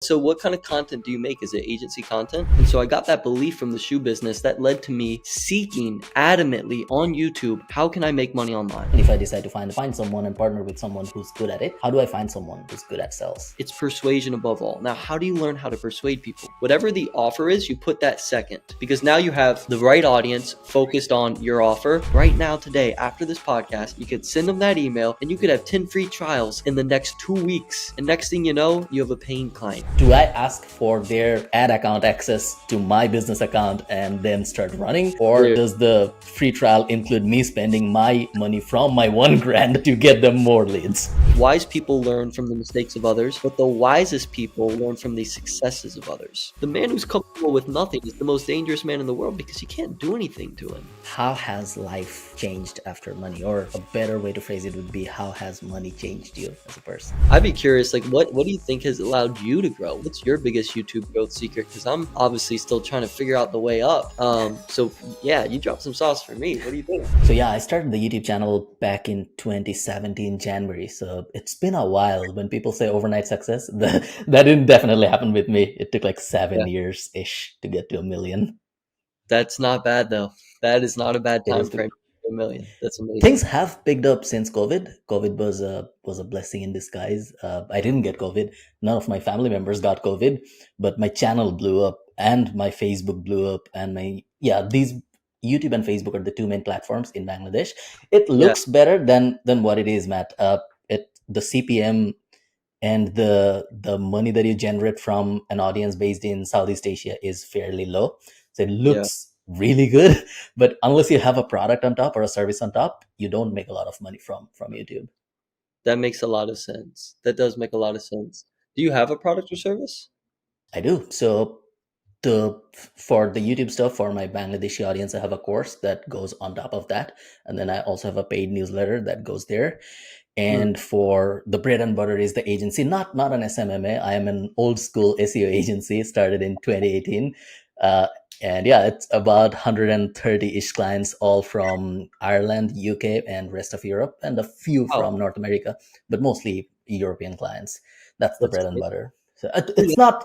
So what kind of content do you make? Is it agency content? And so I got that belief from the shoe business that led to me seeking adamantly on YouTube, how can I make money online? And if I decide to find someone and partner with someone who's good at it, how do I find someone who's good at sales? It's persuasion above all. Now, how do you learn how to persuade people? Whatever the offer is, you put that second, because now you have the right audience focused on your offer. Right now, today, after this podcast, you could send them that email and you could have 10 free trials in the next 2 weeks. And next thing you know, you have a paying client. Do I ask for their ad account access to my business account and then start running? Or does the free trial include me spending my money from my $1,000 to get them more leads? Wise people learn from the mistakes of others, but the wisest people learn from the successes of others. The man who's comfortable with nothing is the most dangerous man in the world because you can't do anything to him. How has life changed after money? Or a better way to phrase it would be, how has money changed you as a person? I'd be curious, like what do you think has allowed you to grow? What's your biggest YouTube growth secret? Because I'm obviously still trying to figure out the way up. So yeah, you dropped some sauce for me. What do you think? So yeah, I started the YouTube channel back in 2017 January. So it's been a while. When people say overnight success, that didn't definitely happen with me. It took like 7 years-ish to get to 1 million. That's not bad though. That is not a bad time frame. 1 million. That's amazing. Things have picked up since COVID. COVID was a blessing in disguise. I didn't get COVID. None of my family members got COVID, but my channel blew up and my Facebook blew up, and these YouTube and Facebook are the two main platforms in Bangladesh. It looks better than what it is, Matt. The CPM and the money that you generate from an audience based in Southeast Asia is fairly low. So it looks really good, but unless you have a product on top or a service on top, you don't make a lot of money from YouTube. That makes a lot of sense. That does make a lot of sense. Do you have a product or service? I do. So for the YouTube stuff, for my Bangladeshi audience, I have a course that goes on top of that. And then I also have a paid newsletter that goes there. And for the bread and butter is the agency, not an SMMA. I am an old school SEO agency, started in 2018. And yeah, it's about 130-ish clients, all from Ireland, UK, and rest of Europe, and a few from North America, but mostly European clients. That's the bread and butter. So it's not.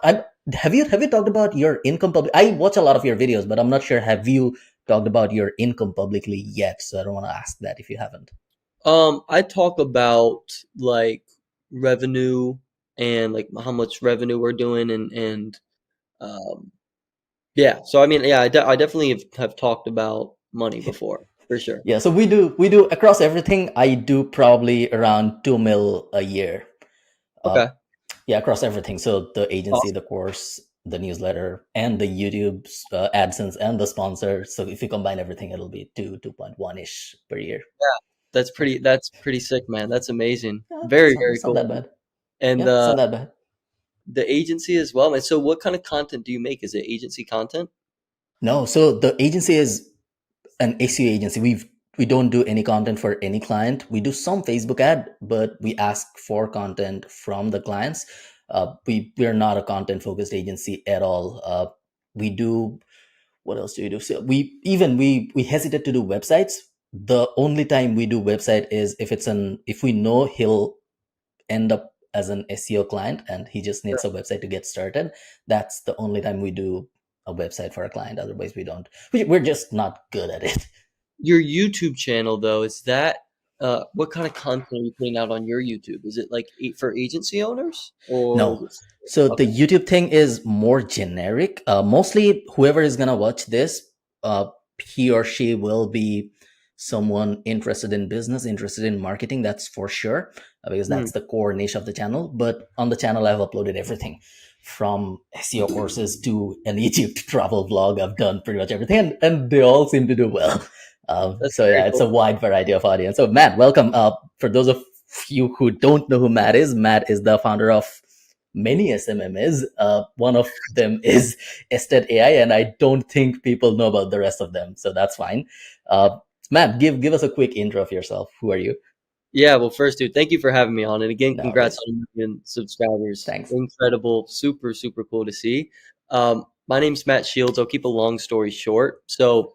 Have you talked about your income public? I watch a lot of your videos, but I'm not sure. Have you talked about your income publicly yet? So I don't want to ask that if you haven't. I talk about like revenue and like how much revenue we're doing and yeah. So I mean, yeah, I definitely have talked about money before, for sure. Yeah. So we do across everything. I do probably around 2 mil a year. Okay. Yeah, across everything. So the agency, the course, the newsletter, and the YouTube AdSense and the sponsor. So if you combine everything, it'll be 2.1-ish per year. Yeah, that's pretty sick, man. That's amazing. Very cool. Not that bad. And it's not that bad. The agency as well. And so what kind of content do you make? Is it agency content? No. So the agency is an SEO agency. We don't do any content for any client. We do some Facebook ad, but we ask for content from the clients. We're not a content focused agency at all. We do, what else do we do? So we hesitate to do websites. The only time we do website is if we know he'll end up as an SEO client and he just needs a website to get started. That's the only time we do a website for a client. Otherwise we don't. We're just not good at it. Your YouTube channel, though, is that what kind of content are you putting out on your YouTube? Is it like for agency owners? Or no. So the YouTube thing is more generic. Mostly whoever is going to watch this, he or she will be someone interested in business, interested in marketing. That's for sure, because that's the core niche of the channel. But on the channel, I've uploaded everything from SEO courses to an Egypt travel vlog. I've done pretty much everything, and they all seem to do well. So yeah, it's a wide variety of audience. So Matt, welcome. For those of you who don't know who Matt is the founder of many SMMAs. One of them is Estate AI, and I don't think people know about the rest of them. So that's fine. Matt, give us a quick intro of yourself. Who are you? Yeah, well, first, dude, thank you for having me on. And again, congrats on 1 million subscribers. Thanks. Incredible. Super, super cool to see. My name's Matt Shields. I'll keep a long story short. So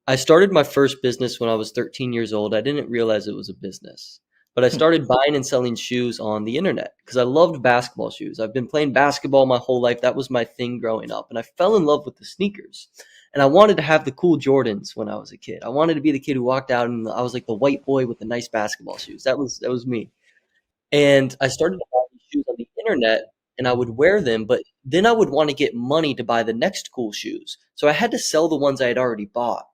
I started my first business when I was 13 years old. I didn't realize it was a business. but I Hmm. started buying and selling shoes on the internet because I loved basketball shoes. I've been playing basketball my whole life. That was my thing growing up. And I fell in love with the sneakers. And I wanted to have the cool Jordans when I was a kid. I wanted to be the kid who walked out and I was like the white boy with the nice basketball shoes. That was me. And I started to buy these shoes on the internet and I would wear them, but then I would want to get money to buy the next cool shoes. So I had to sell the ones I had already bought.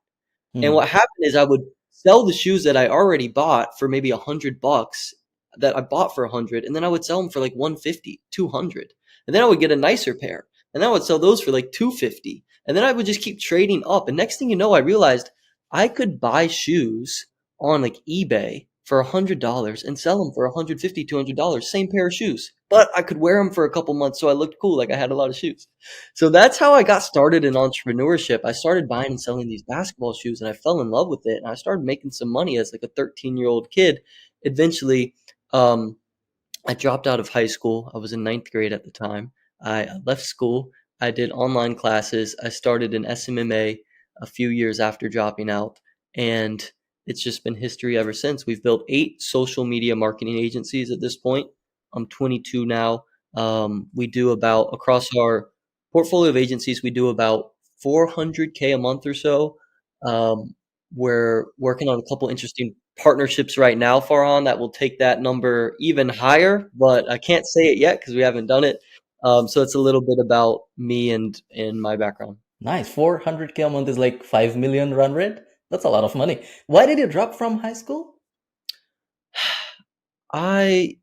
And Hmm. what happened is I would sell the shoes that I already bought for maybe $100 that I bought for 100, and then I would sell them for like 150, 200. And then I would get a nicer pair. And then I would sell those for like 250. And then I would just keep trading up. And next thing you know, I realized I could buy shoes on like eBay for $100 and sell them for 150, $200, same pair of shoes. But I could wear them for a couple months so I looked cool, like I had a lot of shoes. So that's how I got started in entrepreneurship. I started buying and selling these basketball shoes and I fell in love with it. And I started making some money as like a 13-year-old kid. Eventually, um, I dropped out of high school. I was in ninth grade at the time. I left school. I did online classes. I started an SMMA a few years after dropping out. And it's just been history ever since. We've built 8 social media marketing agencies at this point. I'm 22 now. We do about, across our portfolio of agencies, we do about 400K a month or so. Um, we're working on a couple interesting partnerships right now, Farhan, that will take that number even higher, but I can't say it yet because we haven't done it. So it's a little bit about me and my background. Nice. 400K a month is like 5 million run rate. That's a lot of money. Why did you drop from high school? I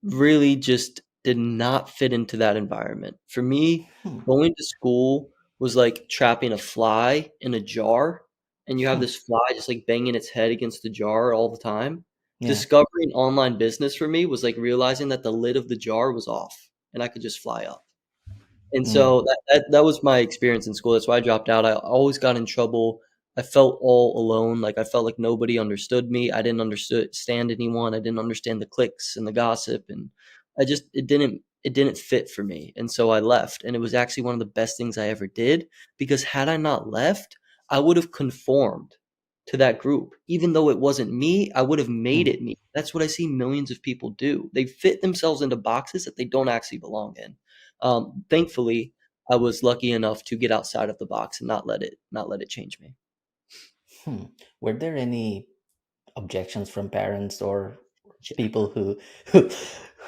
really just did not fit into that environment. For me, Hmm. going to school was like trapping a fly in a jar, and you have Hmm. this fly just like banging its head against the jar all the time. Yeah. Discovering online business for me was like realizing that the lid of the jar was off and I could just fly up. And Hmm. so that was my experience in school. That's why I dropped out. I always got in trouble. I felt all alone. Like I felt like nobody understood me. I didn't understand anyone. I didn't understand the clicks and the gossip, and it didn't fit for me. And so I left. And it was actually one of the best things I ever did because had I not left, I would have conformed to that group. Even though it wasn't me, I would have made Hmm. it me. That's what I see millions of people do. They fit themselves into boxes that they don't actually belong in. Thankfully, I was lucky enough to get outside of the box and not let it change me. Hmm. Were there any objections from parents or Yeah. people who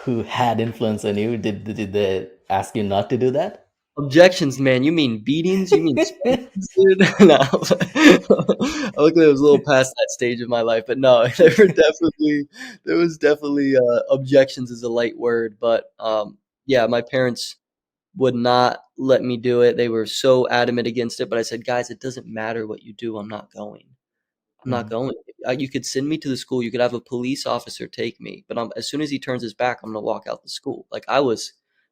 who had influence on you? Did they ask you not to do that? Objections, man. You mean beatings? You mean spankings, dude? No. Luckily, I was a little past that stage of my life, but no, there was definitely objections is a light word, but yeah, my parents would not let me do it. They were so adamant against it, but I said, guys, it doesn't matter what you do. I'm not going. I'm not Hmm. going. You could send me to the school. You could have a police officer take me, but as soon as he turns his back, I'm gonna walk out the school.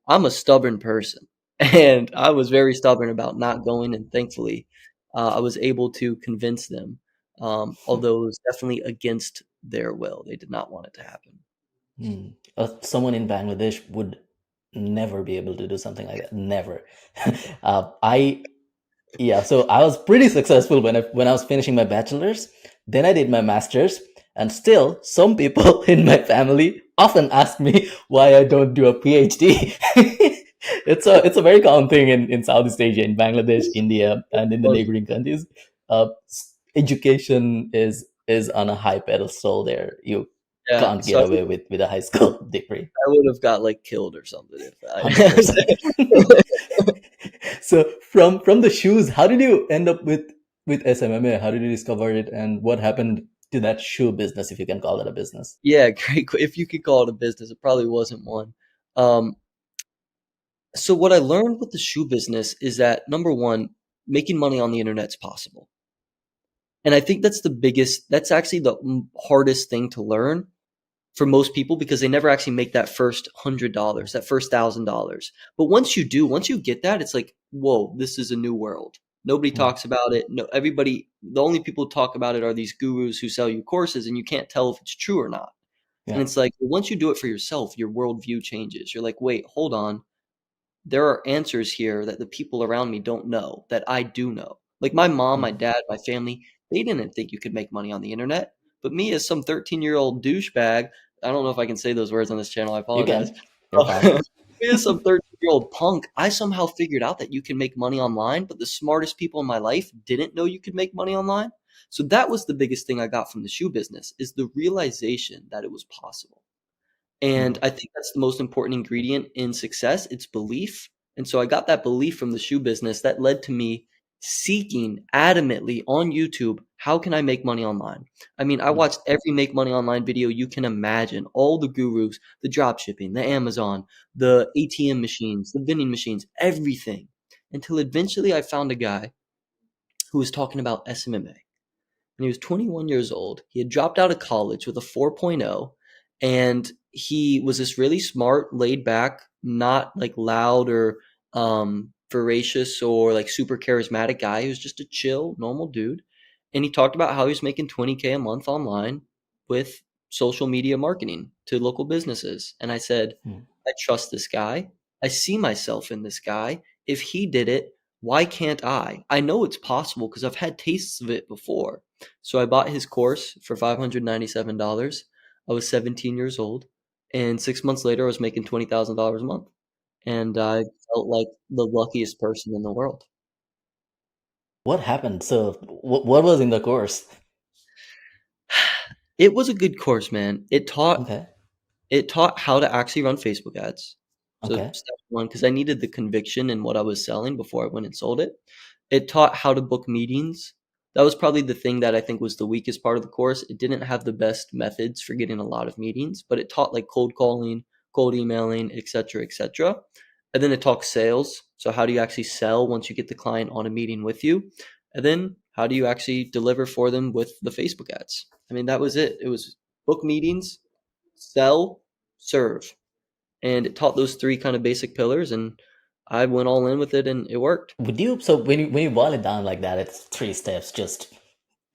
I'm a stubborn person, and I was very stubborn about not going. And thankfully, I was able to convince them. Although it was definitely against their will. They did not want it to happen. Hmm. Someone in Bangladesh would never be able to do something like that. Never. I Yeah, so I was pretty successful when I was finishing my bachelor's. Then I did my master's, and still some people in my family often ask me why I don't do a PhD. It's a very common thing in Southeast Asia, in Bangladesh, India, and in the Was neighboring countries. Education is on a high pedestal there. You yeah. can't So get away with a high school degree. I would have got like killed or something if 100%. I. So from the shoes, how did you end up with SMMA? How did you discover it, and what happened to that shoe business, if you can call it a business? Yeah, great. If you could call it a business, it probably wasn't one. Um, So what I learned with the shoe business is that number one, making money on the internet's possible. And I think that's actually the hardest thing to learn for most people because they never actually make that first $100, that first $1,000. But once you get that, it's like, whoa, this is a new world. Nobody Hmm. talks about it. No, the only people who talk about it are these gurus who sell you courses and you can't tell if it's true or not. And Yeah. it's like, once you do it for yourself, your worldview changes. You're like, wait, hold on, there are answers here that the people around me don't know that I do know. Like my mom, my Hmm. dad, my family, they didn't think you could make money on the internet. But me as some 13-year-old douchebag, I don't know if I can say those words on this channel. I You apologize. can. You're fine. Me as some 13-year-old punk, I somehow figured out that you can make money online, but the smartest people in my life didn't know you could make money online. So that was the biggest thing I got from the shoe business, is the realization that it was possible. And Mm, I think that's the most important ingredient in success. It's belief. And so I got that belief from the shoe business that led to me seeking adamantly on YouTube, how can I make money online? I mean, I mm, watched every make money online video you can imagine, all the gurus, the drop shipping, the Amazon, the ATM machines, the vending machines, everything. Until eventually I found a guy who was talking about SMMA, and he was 21 years old. He had dropped out of college with a 4.0, and he was this really smart, laid back, not like loud or voracious or like super charismatic guy. He was just a chill, normal dude. And he talked about how he was making 20K a month online with social media marketing to local businesses. And I said, mm. I trust this guy. I see myself in this guy. If he did it, why can't I? I know it's possible because I've had tastes of it before. So I bought his course for $597. I was 17 years old, and 6 months later, I was making $20,000 a month, and I felt like the luckiest person in the world. What happened? So, what was in the course? It was a good course, man. Okay. It taught how to actually run Facebook ads. So Okay. step one, because I needed the conviction in what I was selling before I went and sold it. It taught how to book meetings. That was probably the thing that I think was the weakest part of the course. It didn't have the best methods for getting a lot of meetings, but it taught like cold calling, cold emailing, etc., etc. And then it taught sales. So how do you actually sell once you get the client on a meeting with you? And then how do you actually deliver for them with the Facebook ads? I mean, that was it. It was book meetings, sell, serve. And it taught those three kind of basic pillars, and I went all in with it, and it worked. Would you, so when you boil it down like that, it's three steps. Just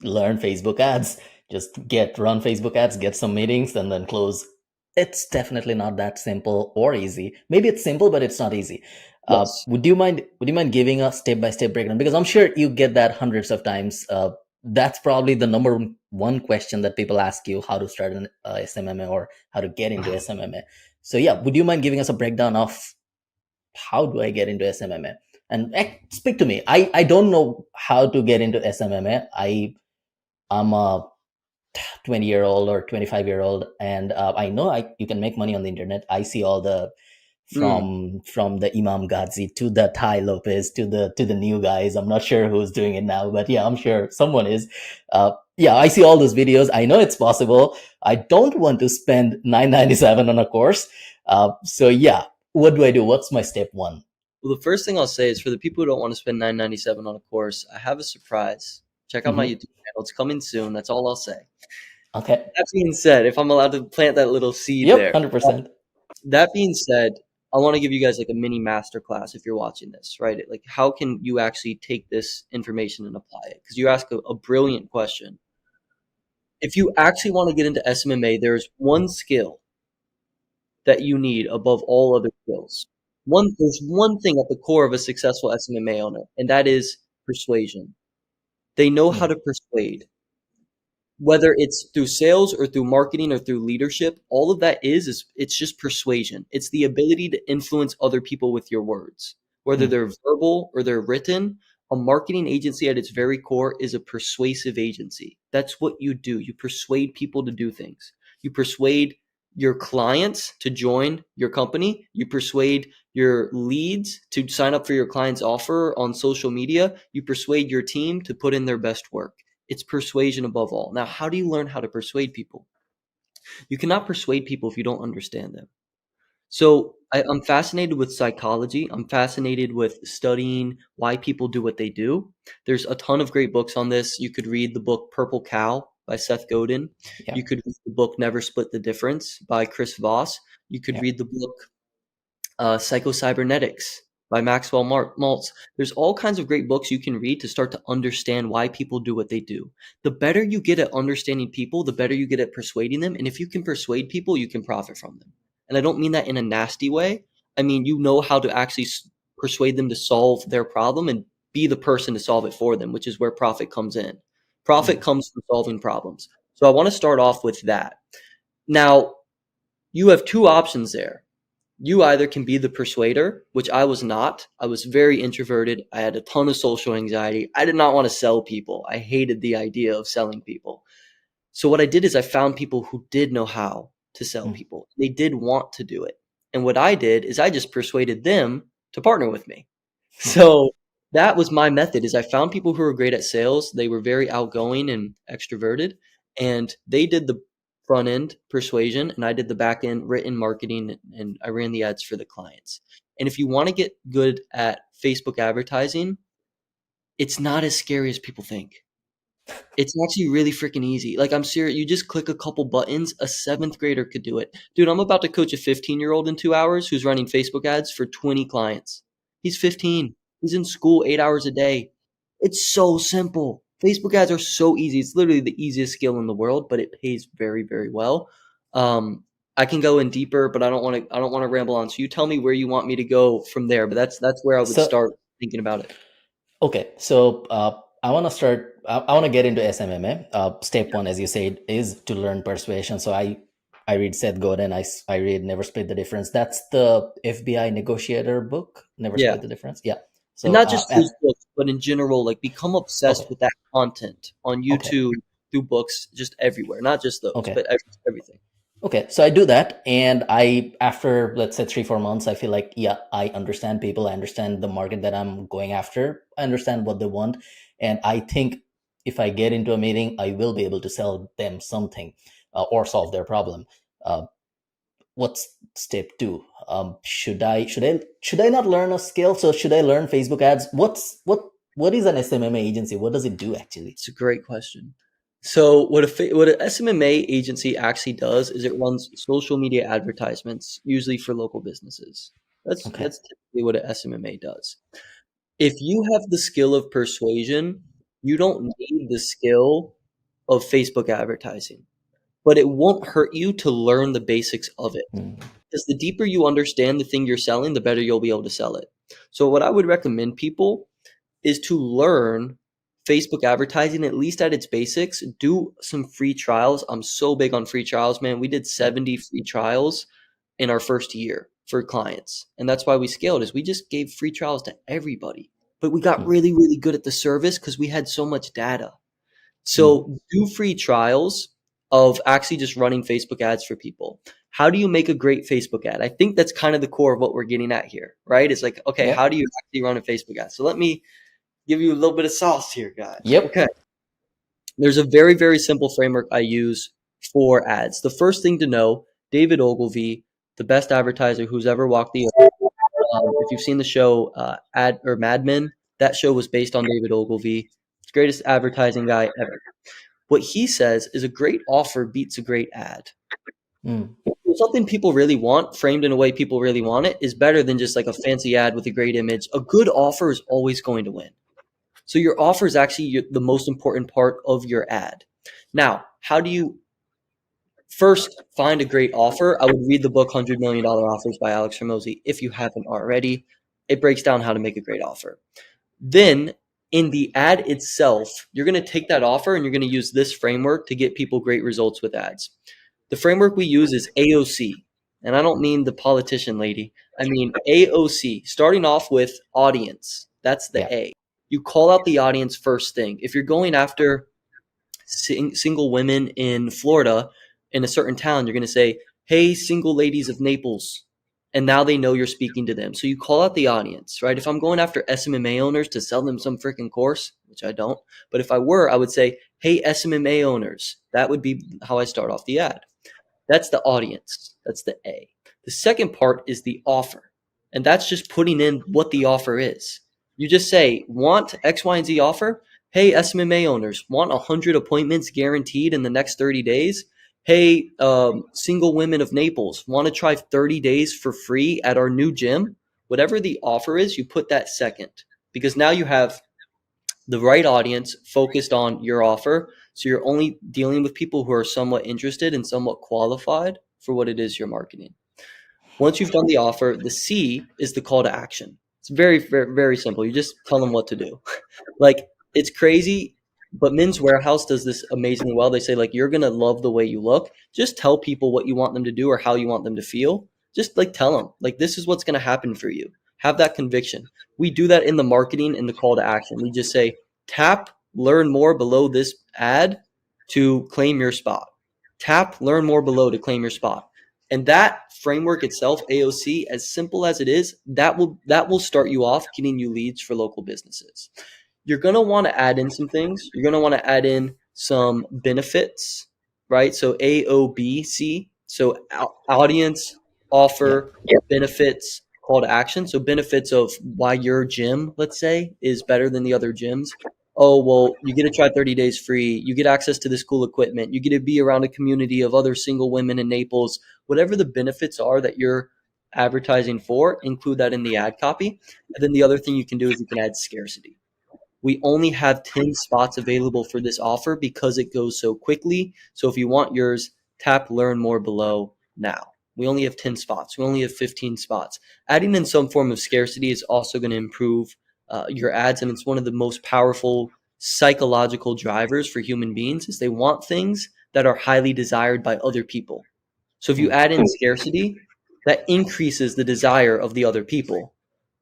learn Facebook ads, just run Facebook ads, get some meetings, and then close. It's definitely not that simple or easy. Maybe it's simple, but it's not easy. Yes. Would you mind giving a step-by-step breakdown? Because I'm sure you get that hundreds of times. That's probably the number one question that people ask you: how to start an SMMA or how to get into SMMA. So yeah, would you mind giving us a breakdown of how do I get into SMMA? And speak to me. I don't know how to get into SMMA. I'm a 20-year-old or 25-year-old, and I know you can make money on the internet. I see all the Mm. from the Imam Ghazi to the Ty Lopez to the new guys. I'm not sure who's doing it now, but yeah, I'm sure someone is. Yeah, I see all those videos. I know it's possible. I don't want to spend $997 on a course. So yeah, what do I do? What's my step one? Well, the first thing I'll say is for the people who don't want to spend $997 on a course, I have a surprise. Check out my Hmm. YouTube channel. It's coming soon. That's all I'll say. Okay. That being said, if I'm allowed to plant that little seed Yep. there, 100%. that being said, I want to give you guys like a mini masterclass if you're watching this, right? Like, how can you actually take this information and apply it? Because you ask a brilliant question. If you actually want to get into SMMA, there's one skill that you need above all other skills. There's one thing at the core of a successful SMMA owner, and that is persuasion. They know how Mm, to persuade. Whether it's through sales or through marketing or through leadership, all of that is it's just persuasion. It's the ability to influence other people with your words, whether mm, they're verbal or they're written. A marketing agency at its very core is a persuasive agency. That's what you do. You persuade people to do things. You persuade your clients to join your company. You persuade your leads to sign up for your client's offer on social media. You persuade your team to put in their best work. It's persuasion above all. Now, how do you learn how to persuade people? You cannot persuade people if you don't understand them. So I'm fascinated with psychology. I'm fascinated with studying why people do what they do. There's a ton of great books on this. You could read the book Purple Cow by Seth Godin. yeah. You could read the book Never Split the Difference by Chris Voss. You could Yeah. read the book Psychocybernetics by Maxwell Maltz. There's all kinds of great books you can read to start to understand why people do what they do. The better you get at understanding people, the better you get at persuading them. And if you can persuade people, you can profit from them. And I don't mean that in a nasty way. I mean, you know how to actually persuade them to solve their problem and be the person to solve it for them, which is where profit comes in. Profit Mm, comes from solving problems. So I want to start off with that. Now, you have two options there. You either can be the persuader, which I was not. I was very introverted. I had a ton of social anxiety. I did not want to sell people. I hated the idea of selling people. So what I did is I found people who did know how to sell Mm. people. They did want to do it. And what I did is I just persuaded them to partner with me. So that was my method is I found people who were great at sales. They were very outgoing and extroverted, and they did the front end persuasion and I did the back end written marketing, and I ran the ads for the clients. And if you want to get good at Facebook advertising, it's not as scary as people think. It's actually really freaking easy. Like, I'm serious. You just click a couple buttons. A seventh grader could do it. Dude, I'm about to coach a 15-year-old in 2 hours who's running Facebook ads for 20 clients. He's 15. He's in school 8 hours a day. It's so simple. Facebook ads are so easy. It's literally the easiest skill in the world, but it pays very, very well. I can go in deeper, but I don't want to. I don't want to ramble on. So you tell me where you want me to go from there. But that's where I would So start thinking about it. okay, so I want to start. I want to get into SMMA. Step one, as you said, is to learn persuasion. So I read Seth Godin. I read Never Split the Difference. That's the FBI negotiator book. Never Yeah. Split the Difference. Yeah. And So not just his books, but in general, like become obsessed okay, with that content on okay, YouTube, through books, just everywhere. Not just those, okay. but everything. Okay, so I do that, and I, after let's say 3 4 months, I feel like, yeah, I understand people, I understand the market that I'm going after, I understand what they want, and I think if I get into a meeting, I will be able to sell them something or solve their problem. Uh, what's step two? Should I not learn a skill? So should I learn Facebook ads? What is an SMMA agency? What does it do actually? It's a great question. So what an SMMA agency actually does is it runs social media advertisements, usually for local businesses. Okay. That's typically what an SMMA does. If you have the skill of persuasion, you don't need the skill of Facebook advertising, but it won't hurt you to learn the basics of it. Mm, Because the deeper you understand the thing you're selling, the better you'll be able to sell it. So what I would recommend people is to learn Facebook advertising, at least at its basics. Do some free trials. I'm so big on free trials, man. We did 70 free trials in our first year for clients. And that's why we scaled is we just gave free trials to everybody. But we got mm, really, really good at the service because we had so much data. mm. So do free trials of actually just running Facebook ads for people. How do you make a great Facebook ad? I think that's kind of the core of what we're getting at here, right? It's like, okay, Yep. how do you actually run a Facebook ad? So let me give you a little bit of sauce here, guys. Yep. Okay. There's a very, very simple framework I use for ads. The first thing to know, David Ogilvy, the best advertiser who's ever walked the earth. If you've seen the show Mad Men, that show was based on David Ogilvy. Greatest advertising guy ever. What he says is a great offer beats a great ad. Mm, Something people really want, framed in a way people really want it, is better than just like a fancy ad with a great image. A good offer is always going to win. So your offer is actually the most important part of your ad. Now, how do you first find a great offer? I would read the book $100 Million Offers by Alex Hormozy if you haven't already. It breaks down how to make a great offer. Then in the ad itself, you're going to take that offer and you're going to use this framework to get people great results with ads. The framework we use is AOC. And I don't mean the politician lady. I mean AOC, starting off with audience. That's the yeah. A. You call out the audience first thing. If you're going after single women in Florida in a certain town, you're going to say, hey, single ladies of Naples. And now they know you're speaking to them. So you call out the audience, right? If I'm going after SMMA owners to sell them some freaking course, which I don't, but if I were, I would say, hey, SMMA owners. That would be how I start off the ad. That's the audience. That's the A. The second part is the offer. And that's just putting in what the offer is. You just say, want X, Y, and Z offer? Hey, SMMA owners, want 100 appointments guaranteed in the next 30 days? Hey, single women of Naples, want to try 30 days for free at our new gym? Whatever the offer is, you put that second because now you have the right audience focused on your offer. So you're only dealing with people who are somewhat interested and somewhat qualified for what it is you're marketing. Once you've done the offer, the C is the call to action. It's very, very, very simple. You just tell them what to do. Like, it's crazy. But Men's Warehouse does this amazingly well. They say, like, you're gonna love the way you look. Just tell people what you want them to do or how you want them to feel. Just like tell them, like, this is what's gonna happen for you. Have that conviction. We do that in the marketing and the call to action. We just say, tap, learn more below this ad to claim your spot. Tap, learn more below to claim your spot. And that framework itself, AOC, as simple as it is, that will start you off getting you leads for local businesses. You're going to want to add in some things. You're going to want to add in some benefits, right? So AOBC, so audience, Yeah. offer, benefits, call to action. So benefits of why your gym, let's say, is better than the other gyms. Oh, well, you get to try 30 days free. You get access to this cool equipment. You get to be around a community of other single women in Naples. Whatever the benefits are that you're advertising for, include that in the ad copy. And then the other thing you can do is you can add scarcity. We only have 10 spots available for this offer because it goes so quickly. So if you want yours, tap learn more below now. We only have 10 spots. We only have 15 spots. Adding in some form of scarcity is also going to improve your ads. And it's one of the most powerful psychological drivers for human beings is they want things that are highly desired by other people. So if you Mm. add in scarcity, that increases the desire of the other people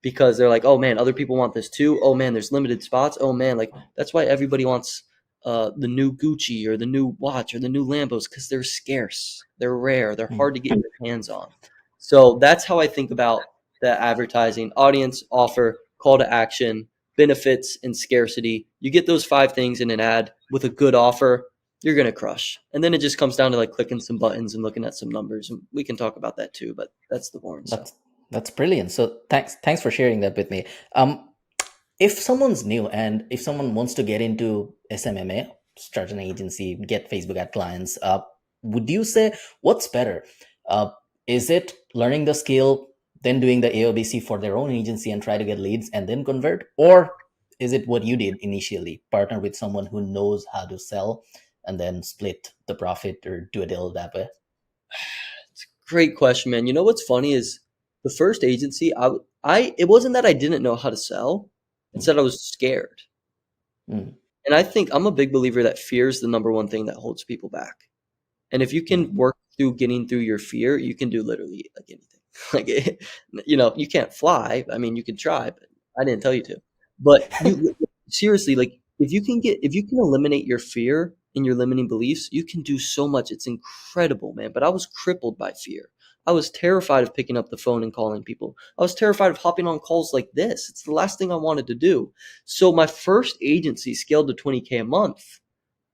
because they're like, oh man, other people want this too. Oh man, there's limited spots. Oh man, like that's why everybody wants the new Gucci or the new watch or the new Lambos because they're scarce, they're rare, they're Mm. hard to get your hands on. So that's how I think about the advertising: audience, offer, call to action, benefits, and scarcity. You get those five things in an ad with a good offer, you're going to crush. And then it just comes down to like clicking some buttons and looking at some numbers. And we can talk about that too, but that's the boring stuff. That's brilliant. So thanks for sharing that with me. If someone's new and if someone wants to get into SMMA, start an agency, get Facebook ad clients, would you say what's better? Uh, is it learning the skill, then doing the AOBC for their own agency and try to get leads and then convert? Or is it what you did initially, partner with someone who knows how to sell and then split the profit or do a deal that way? It's a great question, man. You know what's funny is the first agency, it wasn't that I didn't know how to sell. It's Mm. that I was scared. Mm. And I think I'm a big believer that fear is the number one thing that holds people back. And if you Mm. can work through getting through your fear, you can do literally like anything. Like, you can't fly. I mean, you can try, but I didn't tell you to. But you seriously, like, if you can eliminate your fear and your limiting beliefs, you can do so much. It's incredible, man. But I was crippled by fear. I was terrified of picking up the phone and calling people. I was terrified of hopping on calls like this. It's the last thing I wanted to do. So my first agency scaled to 20K a month,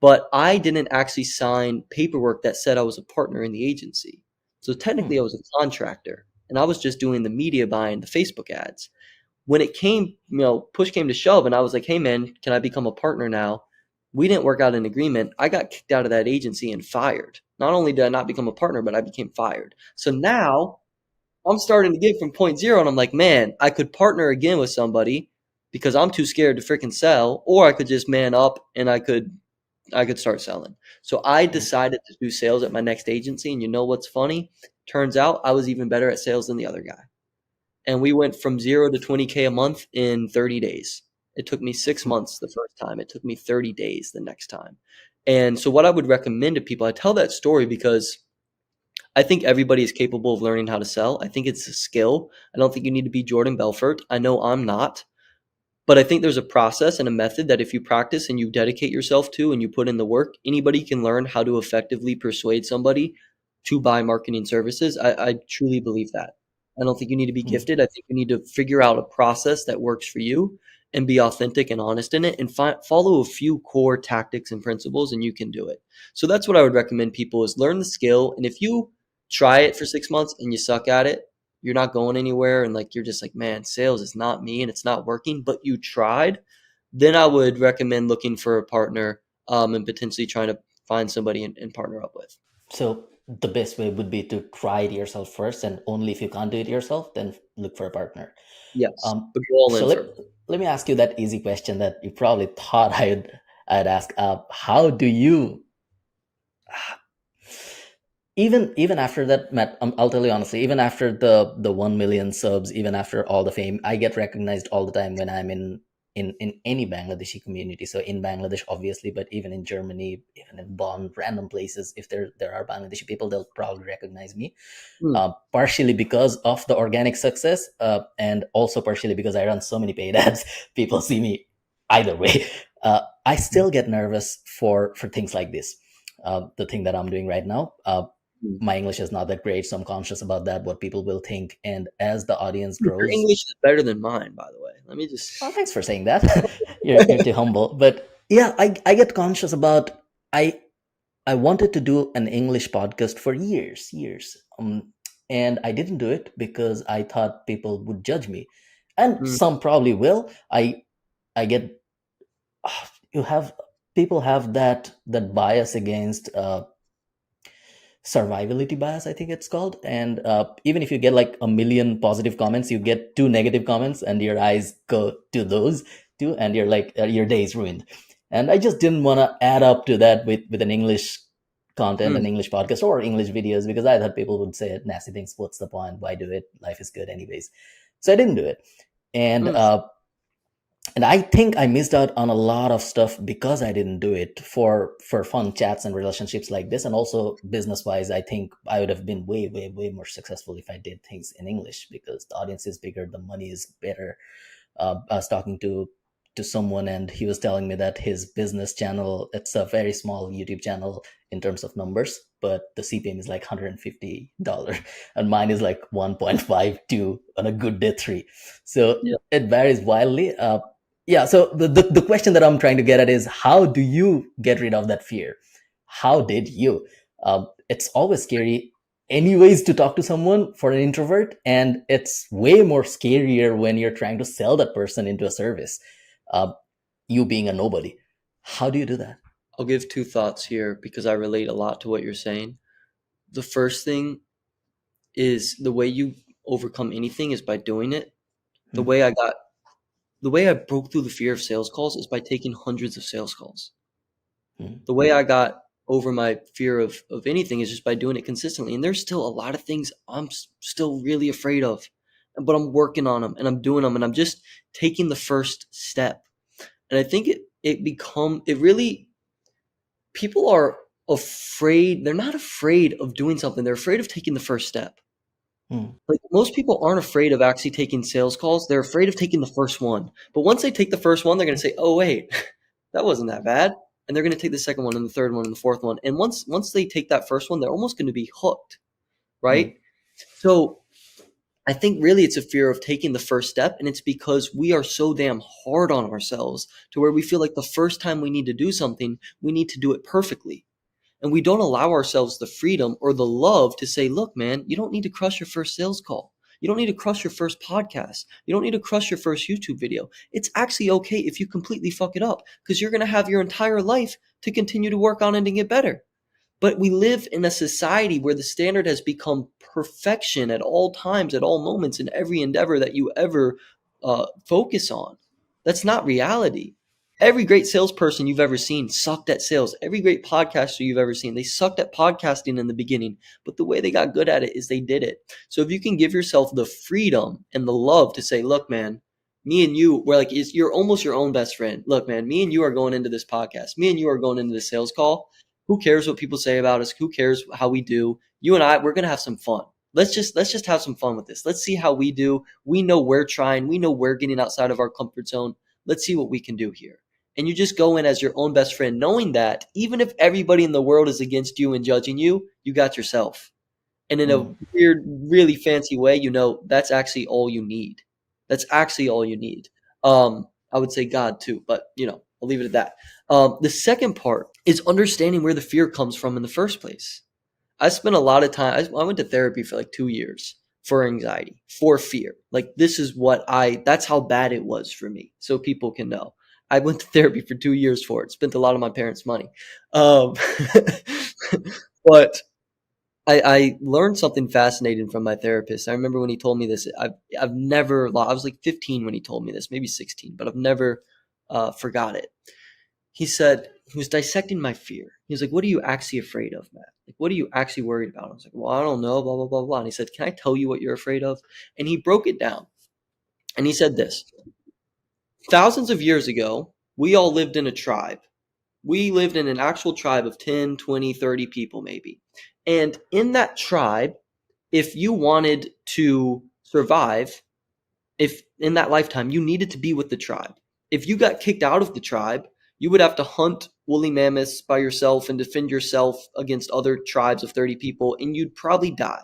but I didn't actually sign paperwork that said I was a partner in the agency. So technically, Mm. I was a contractor, and I was just doing the media buying, the Facebook ads. When it came, push came to shove, and I was like, "Hey, man, can I become a partner now?" We didn't work out an agreement. I got kicked out of that agency and fired. Not only did I not become a partner, but I became fired. So now I'm starting to get from point zero, and I'm like, man, I could partner again with somebody because I'm too scared to freaking sell, or I could just man up and I could start selling. So I Mm. decided to do sales at my next agency. And you know what's funny? Turns out I was even better at sales than the other guy. And we went from 0 to 20K a month in 30 days. It took me 6 months the first time. It took me 30 days the next time. And so what I would recommend to people, I tell that story because I think everybody is capable of learning how to sell. I think it's a skill. I don't think you need to be Jordan Belfort. I know I'm not. But I think there's a process and a method that if you practice and you dedicate yourself to and you put in the work, anybody can learn how to effectively persuade somebody to buy marketing services. I truly believe that. I don't think you need to be Mm. gifted. I think you need to figure out a process that works for you and be authentic and honest in it and follow a few core tactics and principles, and you can do it. So that's what I would recommend people is learn the skill. And if you try it for 6 months and you suck at it, you're not going anywhere and like you're just like, man, sales is not me and it's not working, but you tried, then I would recommend looking for a partner and potentially trying to find somebody and partner up with. So the best way would be to try it yourself first, and only if you can't do it yourself, then look for a partner. Yes, Um, but go all so in let first. let me ask you that easy question that you probably thought I'd ask. How do you even after that, Matt? I'll tell you honestly. Even after the 1 million subs, even after all the fame, I get recognized all the time when I'm in in any Bangladeshi community. So in Bangladesh, obviously, but even in Germany, even in Bonn, random places, if there are Bangladeshi people, they'll probably recognize me. Mm. Partially because of the organic success, and also partially because I run so many paid ads. People see me either way. I still get nervous for things like this. The thing that I'm doing right now. Mm. My English is not that great, so I'm conscious about that, what people will think. And as the audience Your grows, English is better than mine, by the way. Let me just. oh, thanks for saying that. You're too humble. But yeah, I get conscious about I I wanted to do an English podcast for years. And I didn't do it because I thought people would judge me, and Mm. some probably will. I get you have people have that bias against survivability bias, I think it's called. And even if you get like a million positive comments, you get two negative comments and your eyes go to those two, and you're like, your day is ruined. And I just didn't want to add up to that with an English content, an Mm. English podcast or English videos, because I thought people would say nasty things. What's the point? Why do it? Life is good anyways. So I didn't do it. and Mm. uh, and I think I missed out on a lot of stuff because I didn't do it for fun chats and relationships like this. And also business wise, I think I would have been way more successful if I did things in English, because the audience is bigger, the money is better. I was talking to someone, and he was telling me that his business channel, it's a very small YouTube channel in terms of numbers, but the CPM is like $150, and mine is like 1.52 on a good day, 3. So Yeah. it varies wildly. Yeah. So the question that I'm trying to get at is, how do you get rid of that fear? How did you? It's always scary anyways to talk to someone for an introvert, and it's way more scarier when you're trying to sell that person into a service, uh, you being a nobody. How do you do that? I'll give two thoughts here because I relate a lot to what you're saying. The first thing is the way you overcome anything is by doing it. The Hmm. way I got, the way I broke through the fear of sales calls is by taking hundreds of sales calls. Hmm. The way I got over my fear of anything is just by doing it consistently. And there's still a lot of things I'm still really afraid of, but I'm working on them and I'm doing them and I'm just taking the first step. And I think it really, people are afraid. They're not afraid of doing something. They're afraid of taking the first step. Hmm. Like most people aren't afraid of actually taking sales calls. They're afraid of taking the first one. But once they take the first one, they're going to say, "Oh wait, that wasn't that bad." And they're going to take the second one and the third one and the fourth one. And once they take that first one, they're almost going to be hooked, Hmm. right? So I think really it's a fear of taking the first step, and it's because we are so damn hard on ourselves to where we feel like the first time we need to do something, we need to do it perfectly. And we don't allow ourselves the freedom or the love to say, look, man, you don't need to crush your first sales call. You don't need to crush your first podcast. You don't need to crush your first YouTube video. It's actually okay if you completely fuck it up because you're going to have your entire life to continue to work on it and get better. But we live in a society where the standard has become perfection at all times, at all moments, in every endeavor that you ever focus on. That's not reality. Every great salesperson you've ever seen sucked at sales. Every great podcaster you've ever seen, they sucked at podcasting in the beginning. But the way they got good at it is they did it. So if you can give yourself the freedom and the love to say, look, man, me and you, we're like, you're almost your own best friend. Look, man, me and you are going into this podcast. Me and you are going into the sales call. Who cares what people say about us? Who cares how we do? You and I, we're gonna have some fun. Let's just have some fun with this. Let's see how we do. We know we're trying. We know we're getting outside of our comfort zone. Let's see what we can do here. And you just go in as your own best friend, knowing that even if everybody in the world is against you and judging you, you got yourself. And in a Hmm. weird, really fancy way, that's actually all you need. That's actually all you need. I would say God too, but I'll leave it at that. The second part is understanding where the fear comes from in the first place. I spent a lot of time. I went to therapy for like 2 years for anxiety, for fear. Like this is that's how bad it was for me. So people can know. I went to therapy for 2 years for it. Spent a lot of my parents' money. Um, but I learned something fascinating from my therapist. I remember when he told me this. I've never. I was like 15 when he told me this, maybe 16, but I've never forgot it. He said he was dissecting my fear. He was like, "What are you actually afraid of, Matt? Like, what are you actually worried about?" I was like, "Well, I don't know." Blah blah blah blah. And he said, "Can I tell you what you're afraid of?" And he broke it down. And he said this. thousands of years ago, we all lived in a tribe. We lived in an actual tribe of 10, 20, 30 people, maybe. And in that tribe, if you wanted to survive, if in that lifetime you needed to be with the tribe. If you got kicked out of the tribe, you would have to hunt woolly mammoths by yourself and defend yourself against other tribes of 30 people, and you'd probably die.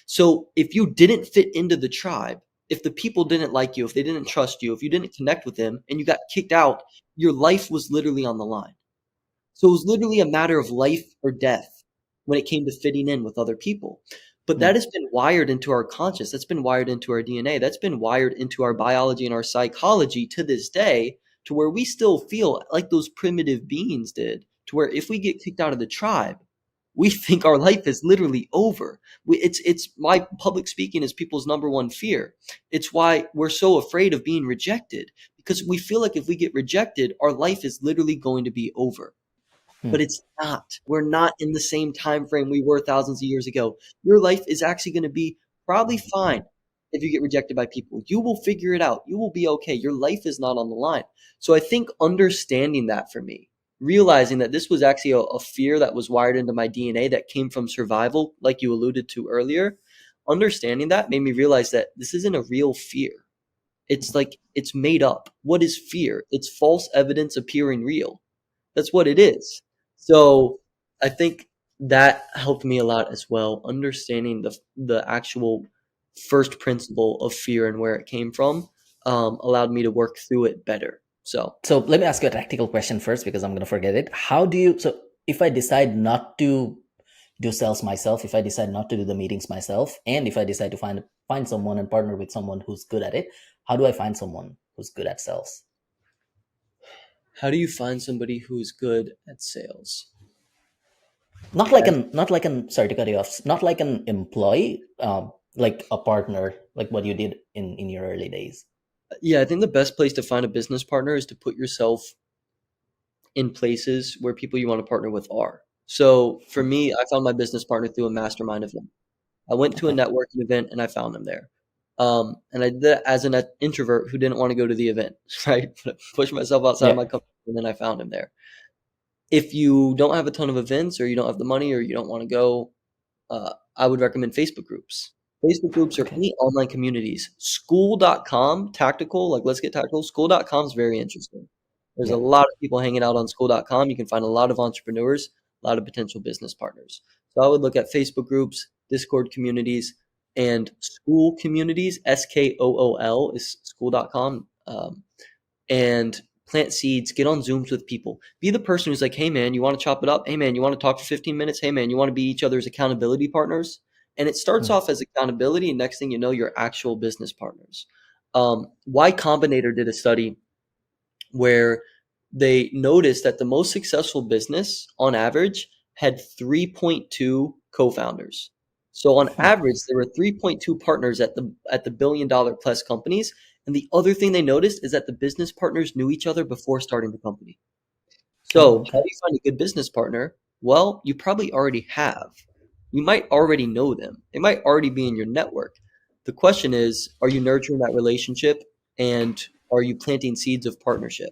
So if you didn't fit into the tribe, if the people didn't like you, if they didn't trust you, if you didn't connect with them and you got kicked out, your life was literally on the line. So it was literally a matter of life or death when it came to fitting in with other people. But that Hmm. has been wired into our conscious. That's been wired into our DNA. That's been wired into our biology and our psychology to this day, to where we still feel like those primitive beings did, to where if we get kicked out of the tribe, we think our life is literally over. It's my public speaking is people's number one fear. It's why we're so afraid of being rejected, because we feel like if we get rejected, our life is literally going to be over, Hmm. but it's not. We're not in the same time frame we were thousands of years ago. Your life is actually going to be probably fine if you get rejected by people. You will figure it out. You will be okay. Your life is not on the line. So I think understanding that for me, realizing that this was actually a fear that was wired into my DNA that came from survival, like you alluded to earlier, understanding that made me realize that this isn't a real fear. It's like it's made up. What is fear? It's false evidence appearing real. That's what it is. So I think that helped me a lot as well, understanding the actual first principle of fear and where it came from, allowed me to work through it better. So So let me ask you a tactical question first because I'm going to forget it. How do you, so if I decide not to do sales myself, if I decide not to do the meetings myself, and if I decide to find someone and partner with someone who's good at it, how do I find someone who's good at sales? how do you find somebody who's good at sales? Not like an sorry to cut you off, not like an employee, like a partner, like what you did in your early days. Yeah, I think the best place to find a business partner is to put yourself in places where people you want to partner with are. So for Hmm. me, I found my business partner through a mastermind event. I went to a Okay. networking event and I found him there. And I did that as an introvert who didn't want to go to the event, right? But I pushed myself outside of Yeah. my comfort zone and then I found him there. If you don't have a ton of events or you don't have the money or you don't want to go, I would recommend Facebook groups. Facebook groups or Okay. any online communities. School.com, tactical, like let's get tactical. School.com is very interesting. There's a Yeah. lot of people hanging out on school.com. You can find a lot of entrepreneurs, a lot of potential business partners. So I would look at Facebook groups, Discord communities, and school communities. SKOOL is school.com. And plant seeds, get on Zooms with people. Be the person who's like, hey man, you want to chop it up? Hey man, you want to talk for 15 minutes? Hey man, you want to be each other's accountability partners? And it starts Hmm. off as accountability, and next thing you know, you're actual business partners. Y Combinator did a study where they noticed that the most successful business on average had 3.2 co-founders. So on Hmm. average, there were 3.2 partners at the billion-dollar plus companies. And the other thing they noticed is that the business partners knew each other before starting the company. Oh, So how do okay. you find a good business partner? Well, you probably already have. You might already know them. They might already be in your network. The question is, are you nurturing that relationship and are you planting seeds of partnership?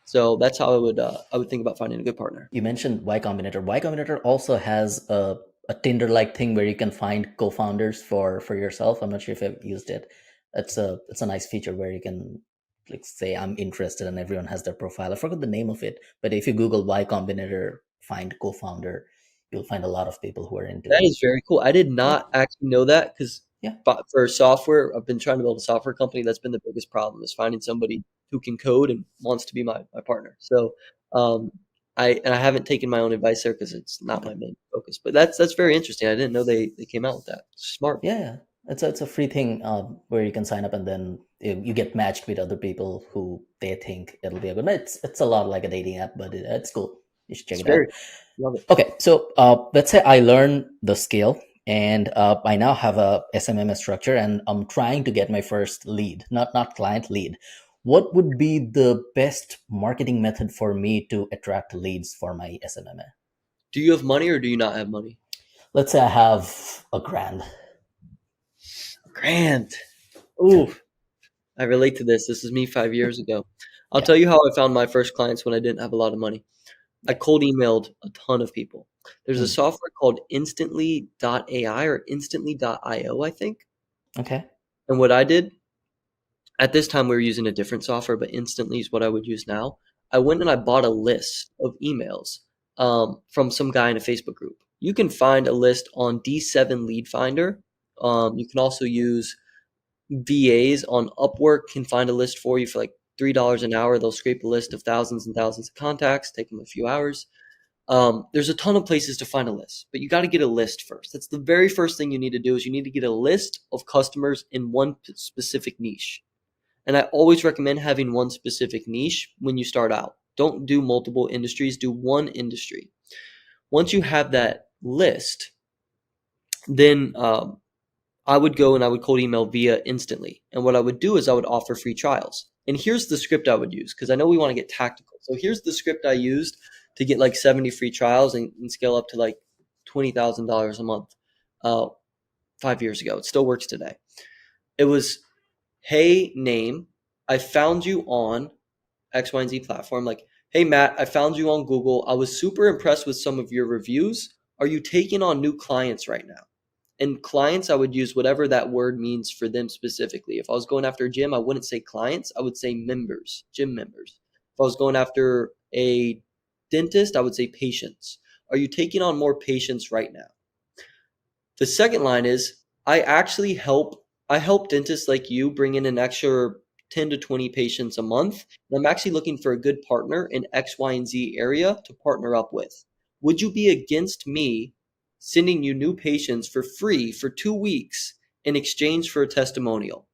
So that's how I would think about finding a good partner. You mentioned Y Combinator. Y Combinator also has a Tinder-like thing where you can find co-founders for yourself. I'm not sure if I've used it. It's a nice feature where you can like say I'm interested and everyone has their profile. I forgot the name of it, but if you Google Y Combinator, find co-founder, you'll find a lot of people who are into That it. is very cool. I did Yeah, not actually know that because yeah. for software, I've been trying to build a software company. That's been the biggest problem is finding somebody who can code and wants to be my partner. So um, I haven't taken my own advice there because it's not Okay. my main focus. But that's very interesting. I didn't know they came out with that. Smart. Yeah, yeah. It's a free thing where you can sign up and then you get matched with other people who they think it'll be a good. It's a lot like a dating app, but it's cool. You should check It's it out. very love it. Okay, so let's say I learn the skill and I now have a SMMA structure and I'm trying to get my first lead, not client lead. What would be the best marketing method for me to attract leads for my SMMA? Do you have money or do you not have money? Let's say I have a grand. Grand. Ooh, I relate to this. This is me 5 years ago. I'll Yeah. tell you how I found my first clients when I didn't have a lot of money. I Yeah. cold emailed a ton of people. There's a Mm. software called Instantly.ai or Instantly.io, I think. Okay. And what I did at this time, we were using a different software, but Instantly is what I would use now. I went and I bought a list of emails from some guy in a Facebook group. You can find a list on D7 Lead Finder. You can also use VAs on Upwork can find a list for you for like $3 an hour. They'll scrape a list of thousands and thousands of contacts, take them a few hours. There's a ton of places to find a list, but you got to get a list first. That's the very first thing you need to do is you need to get a list of customers in one specific niche. And I always recommend having one specific niche when you start out. Don't do multiple industries, do one industry. Once you have that list, then I would go and I would cold email via Instantly. And what I would do is I would offer free trials. And here's the script I would use because I know we want to get tactical. So here's the script I used to get like 70 free trials and scale up to like $20,000 a month 5 years ago. It still works today. It was, hey, name, I found you on X, Y, and Z platform. Like, hey, Matt, I found you on Google. I was super impressed with some of your reviews. Are you taking on new clients right now? And clients, I would use whatever that word means for them specifically. If I was going after a gym, I wouldn't say clients. I would say members, gym members. If I was going after a dentist, I would say patients. Are you taking on more patients right now? The second line is I help dentists like you bring in an extra 10 to 20 patients a month. And I'm actually looking for a good partner in X, Y, and Z area to partner up with. Would you be against me sending you new patients for free for 2 weeks in exchange for a testimonial?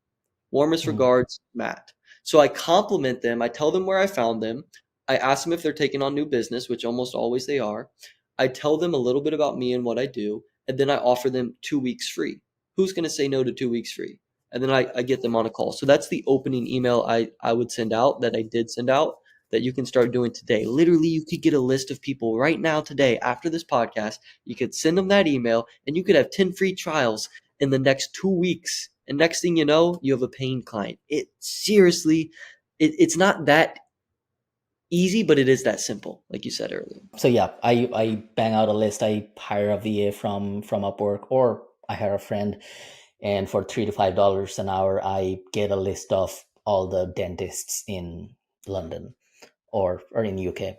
Warmest Mm. regards, Matt. So I compliment them. I tell them where I found them. I ask them if they're taking on new business, which almost always they are. I tell them a little bit about me and what I do, and then I offer them 2 weeks free. Who's going to say no to 2 weeks free? And then I get them on a call. So that's the opening email I would send out that I did send out that you can start doing today. Literally, you could get a list of people right now today after this podcast. You could send them that email and you could have 10 free trials in the next 2 weeks. And next thing you know, you have a paying client. It seriously, it's not that easy, but it is that simple, like you said earlier. So yeah, I bang out a list. I hire a VA from Upwork, or I hire a friend, and for $3 to $5 an hour, I get a list of all the dentists in London or in UK.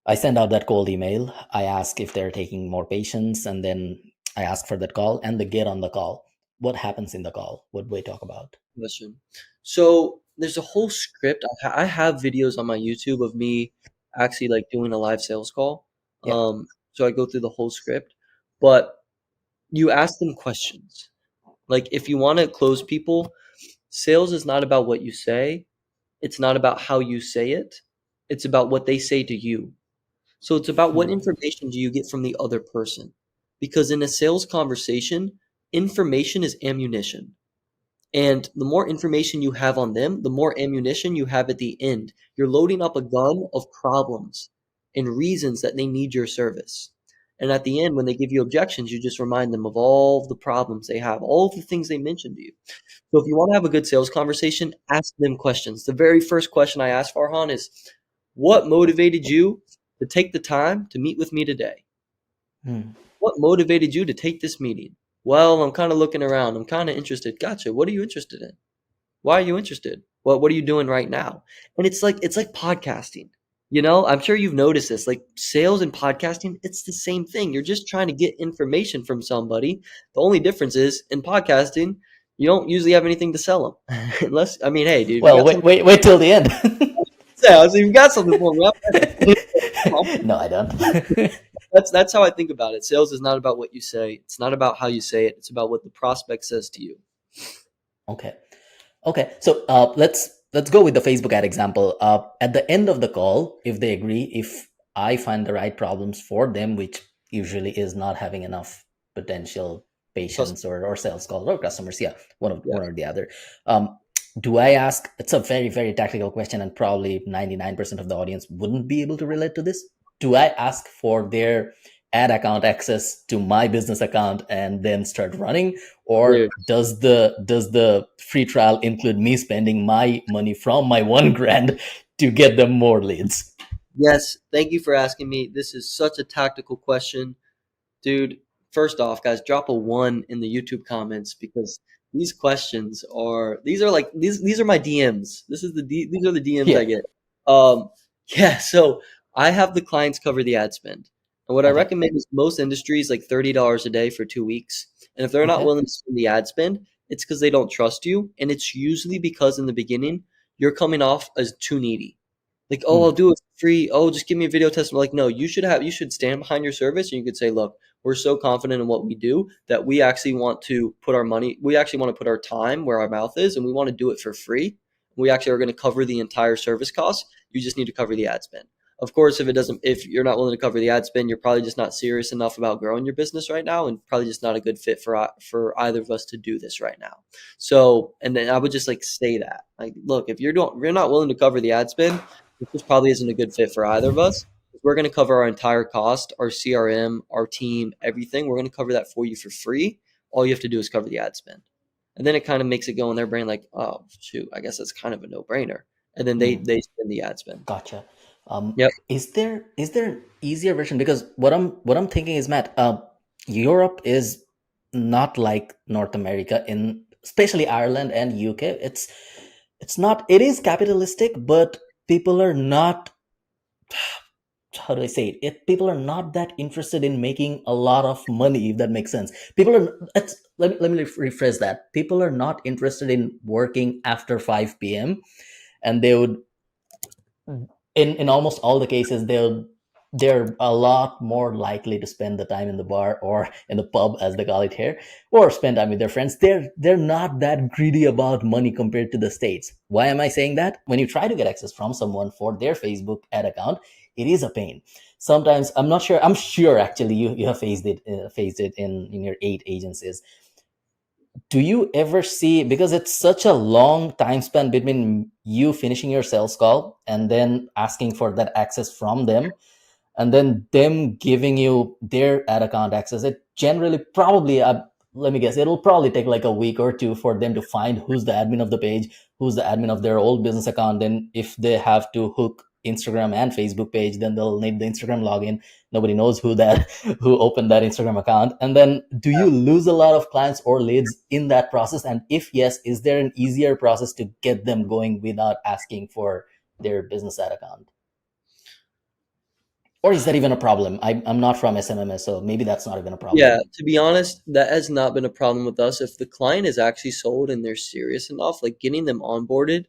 I send out that cold email. I ask if they're taking more patients, and then I ask for that call, and they get on the call. What happens in the call? What do we talk about? Question. So there's a whole script. I have videos on my YouTube of me actually like doing a live sales call. Yeah. So I go through the whole script, but you ask them questions. Like if you want to close people, sales is not about what you say. It's not about how you say it. It's about what they say to you. So it's about what Hmm. information do you get from the other person? Because in a sales conversation, information is ammunition. And the more information you have on them, the more ammunition you have at the end. You're loading up a gun of problems and reasons that they need your service. And at the end, when they give you objections, you just remind them of all the problems they have, all the things they mentioned to you. So if you want to have a good sales conversation, ask them questions. The very first question I ask Farhan is, what motivated you to take the time to meet with me today? Hmm. What motivated you to take this meeting? Well, I'm kind of looking around. I'm kind of interested. Gotcha. What are you interested in? Why are you interested? What are you doing right now? And it's like podcasting. You know, I'm sure you've noticed this. Like sales and podcasting, it's the same thing. You're just trying to get information from somebody. The only difference is in podcasting, you don't usually have anything to sell them. Unless, I mean, hey, dude, if you Well, got wait, something wait, wait till the end. to sell, so if you got something for me, No, I don't. that's how I think about it. Sales is not about what you say. It's not about how you say it. It's about what the prospect says to you. Okay. Okay. So let's go with the Facebook ad example. At the end of the call, if they agree, if I find the right problems for them, which usually is not having enough potential Trust patients or sales calls or customers, yeah, me. Yeah. one or the other. Do I ask? It's a very, very tactical question, and probably 99% of the audience wouldn't be able to relate to this. Do I ask for their ad account access to my business account and then start running? Or Dude. does the free trial include me spending my money from my 1 grand to get them more leads? Yes, thank you for asking me. This is such a tactical question. Dude, first off, guys, drop a one in the YouTube comments because these questions are these are my DMs. These are the DMs I Yeah. get. Yeah, so I have the clients cover the ad spend. And what I Okay. recommend is most industries like $30 a day for 2 weeks. And if they're not Okay. willing to spend the ad spend, it's because they don't trust you. And it's usually because in the beginning, you're coming off as too needy. Like, oh, I'll Hmm. do it for free. Oh, just give me a video test. Like, no, you should stand behind your service and you could say, look, we're so confident in what we do that we actually want to put our money, we actually want to put our time where our mouth is, and we want to do it for free. We actually are going to cover the entire service cost. You just need to cover the ad spend. Of course, if you're not willing to cover the ad spend, you're probably just not serious enough about growing your business right now, and probably just not a good fit for either of us to do this right now. So, and then I would just like say that, like, look, if you're not willing to cover the ad spend, this probably isn't a good fit for either of us. We're going to cover our entire cost, our CRM, our team, everything. We're going to cover that for you for free. All you have to do is cover the ad spend. And then it kind of makes it go in their brain like, oh, shoot, I guess that's kind of a no brainer. And then Hmm. they spend the ad spend. Gotcha. Yep. Is there an easier version? Because what I'm thinking is, Matt, Europe is not like North America, in especially Ireland and UK. It's not. It is capitalistic, but people are not. How do I say it? People are not that interested in making a lot of money. If that makes sense, people are. Let me rephrase that. People are not interested in working after 5 p.m. and they would, in almost all the cases, they're a lot more likely to spend the time in the bar or in the pub, as they call it here, or spend time with their friends. They're not that greedy about money compared to the States. Why am I saying that? When you try to get access from someone for their Facebook ad account, it is a pain. Sometimes, I'm not sure, I'm sure actually you have faced it in your 8 agencies. Do you ever see, because it's such a long time span between you finishing your sales call and then asking for that access from them, and then them giving you their ad account access, it generally probably, let me guess, it'll probably take like a week or two for them to find who's the admin of the page, who's the admin of their old business account. Then if they have to hook Instagram and Facebook page, then they'll need the Instagram login. Nobody knows who opened that Instagram account. And then, do you lose a lot of clients or leads in that process? And if yes, is there an easier process to get them going without asking for their business ad account? Or is that even a problem? I'm not from SMMA, so maybe that's not even a Yeah, problem. to be honest, that has not been a problem with us. If the client is actually sold and they're serious enough, like getting them onboarded,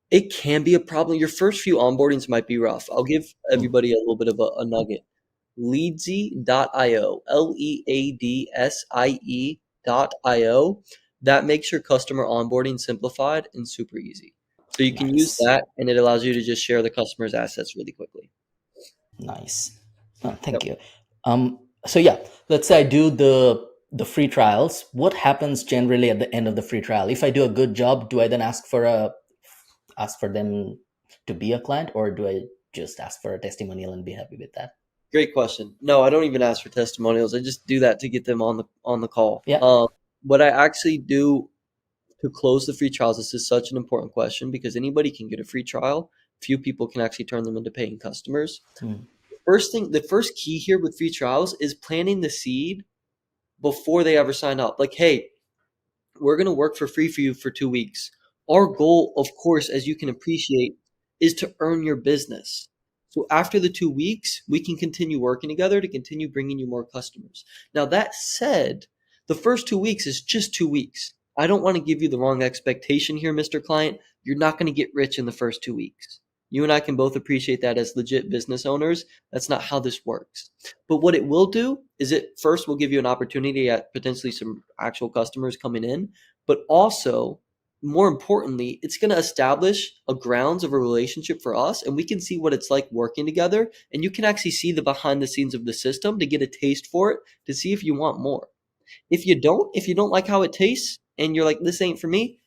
it can be a problem. Your first few onboardings might be rough. I'll give Hmm. everybody a little bit of a nugget. Leadsy.io, Leadsie.io. That makes your customer onboarding simplified and super easy. So you can use Nice. that and it allows you to just share the customer's assets really quickly. Nice. Oh, thank Yep. you. So yeah, let's say I do the free trials. What happens generally at the end of the free trial? If I do a good job, do I then ask for them to be a client, or do I just ask for a testimonial and be happy with that? Great question. No, I don't even ask for testimonials. I just do that to get them on the call. Yeah. What I actually do to close the free trials, this is such an important question because anybody can get a free trial. Few people can actually turn them into paying customers. Hmm. The first key here with free trials is planting the seed before they ever sign up. Like, hey, we're going to work for free for you for 2 weeks. Our goal, of course, as you can appreciate, is to earn your business. So after the 2 weeks, we can continue working together to continue bringing you more customers. Now, that said, the first 2 weeks is just 2 weeks. I don't want to give you the wrong expectation here, Mr. Client. You're not going to get rich in the first 2 weeks. You and I can both appreciate that as legit business owners. That's not how this works. But what it will do is it first will give you an opportunity at potentially some actual customers coming in, but also more importantly, it's going to establish a grounds of a relationship for us and we can see what it's like working together and you can actually see the behind the scenes of the system to get a taste for it to see if you want more. If you don't like how it tastes and you're like this ain't for me,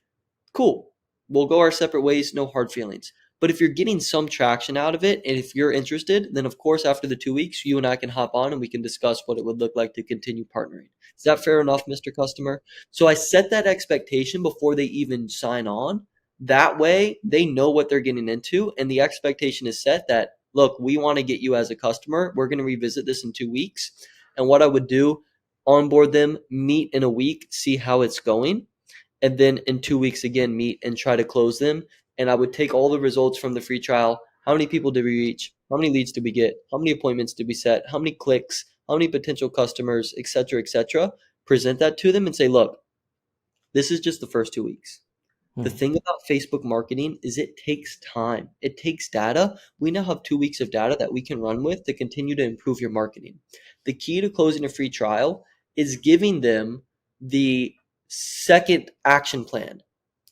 cool. We'll go our separate ways, no hard feelings. But if you're getting some traction out of it, and if you're interested, then of course, after the 2 weeks, you and I can hop on and we can discuss what it would look like to continue partnering. Is that fair enough, Mr. Customer? So I set that expectation before they even sign on. That way, they know what they're getting into, and the expectation is set that, look, we want to get you as a customer. We're going to revisit this in 2 weeks. And what I would do, onboard them, meet in a week, see how it's going, and then in 2 weeks again meet and try to close them. And I would take all the results from the free trial. How many people did we reach? How many leads did we get? How many appointments did we set? How many clicks? How many potential customers, et cetera, et cetera? Present that to them and say, look, this is just the first 2 weeks. The Hmm. thing about Facebook marketing is it takes time. It takes data. We now have 2 weeks of data that we can run with to continue to improve your marketing. The key to closing a free trial is giving them the second action plan.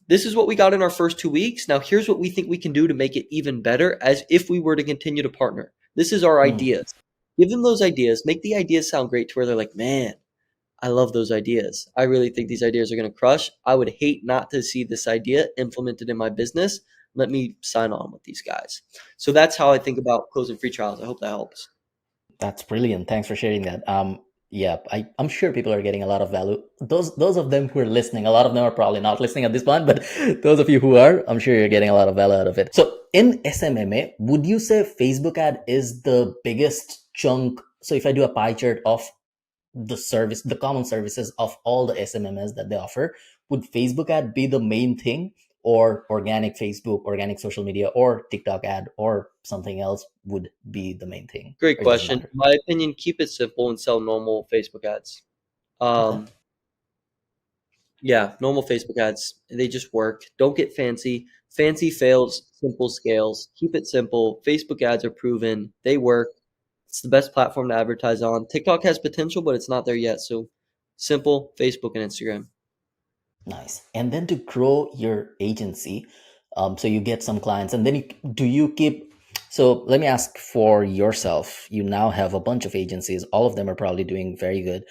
This is what we got in our first 2 weeks. Now here's what we think we can do to make it even better as if we were to continue to partner. This is our Hmm. ideas. Give them those ideas. Make the ideas sound great to where they're like, man, I love those ideas. I really think these ideas are going to crush. I would hate not to see this idea implemented in my business. Let me sign on with these guys. So that's how I think about closing free trials. I hope that helps. That's brilliant. Thanks for sharing that. Yeah, I'm sure people are getting a lot of value. Those of them who are listening, a lot of them are probably not listening at this point, but those of you who are, I'm sure you're getting a lot of value out of it. So in SMMA, would you say Facebook ad is the biggest chunk? So if I do a pie chart of the common services of all the SMMS that they offer, would Facebook ad be the main thing, or organic Facebook, organic social media, or TikTok ad, or something else would be the main thing, Great or it doesn't question. matter? In my opinion, keep it simple and sell normal Facebook ads. Okay. Um, yeah, normal Facebook ads. They just work. Don't get fancy. Fancy fails, simple scales. Keep it simple. Facebook ads are proven. They work. It's the best platform to advertise on. TikTok has potential, but it's not there yet. So simple, Facebook and Instagram. Nice. And then to grow your agency, so you get some clients, and then do you keep? So let me ask for yourself. You now have a bunch of agencies. All of them are probably doing very good.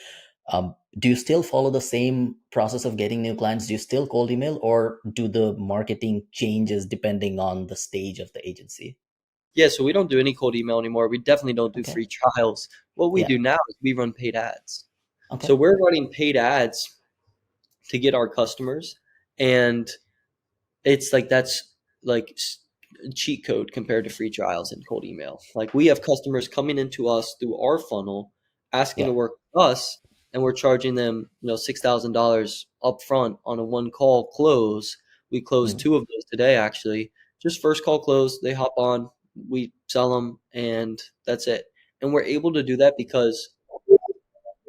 Do you still follow the same process of getting new clients? Do you still cold email, or do the marketing changes depending on the stage of the agency? Yeah, so we don't do any cold email anymore. We definitely don't do Okay. free trials. What we Yeah. do now is we run paid ads. So Okay. we're running paid ads to get our customers, and it's like that's like cheat code compared to free trials and cold email. Like we have customers coming into us through our funnel asking Yeah. to work with us, and we're charging them, $6,000 upfront on a one call close. We closed Mm, two of those today, actually. Just first call close. They hop on, we sell them, and that's it. And we're able to do that because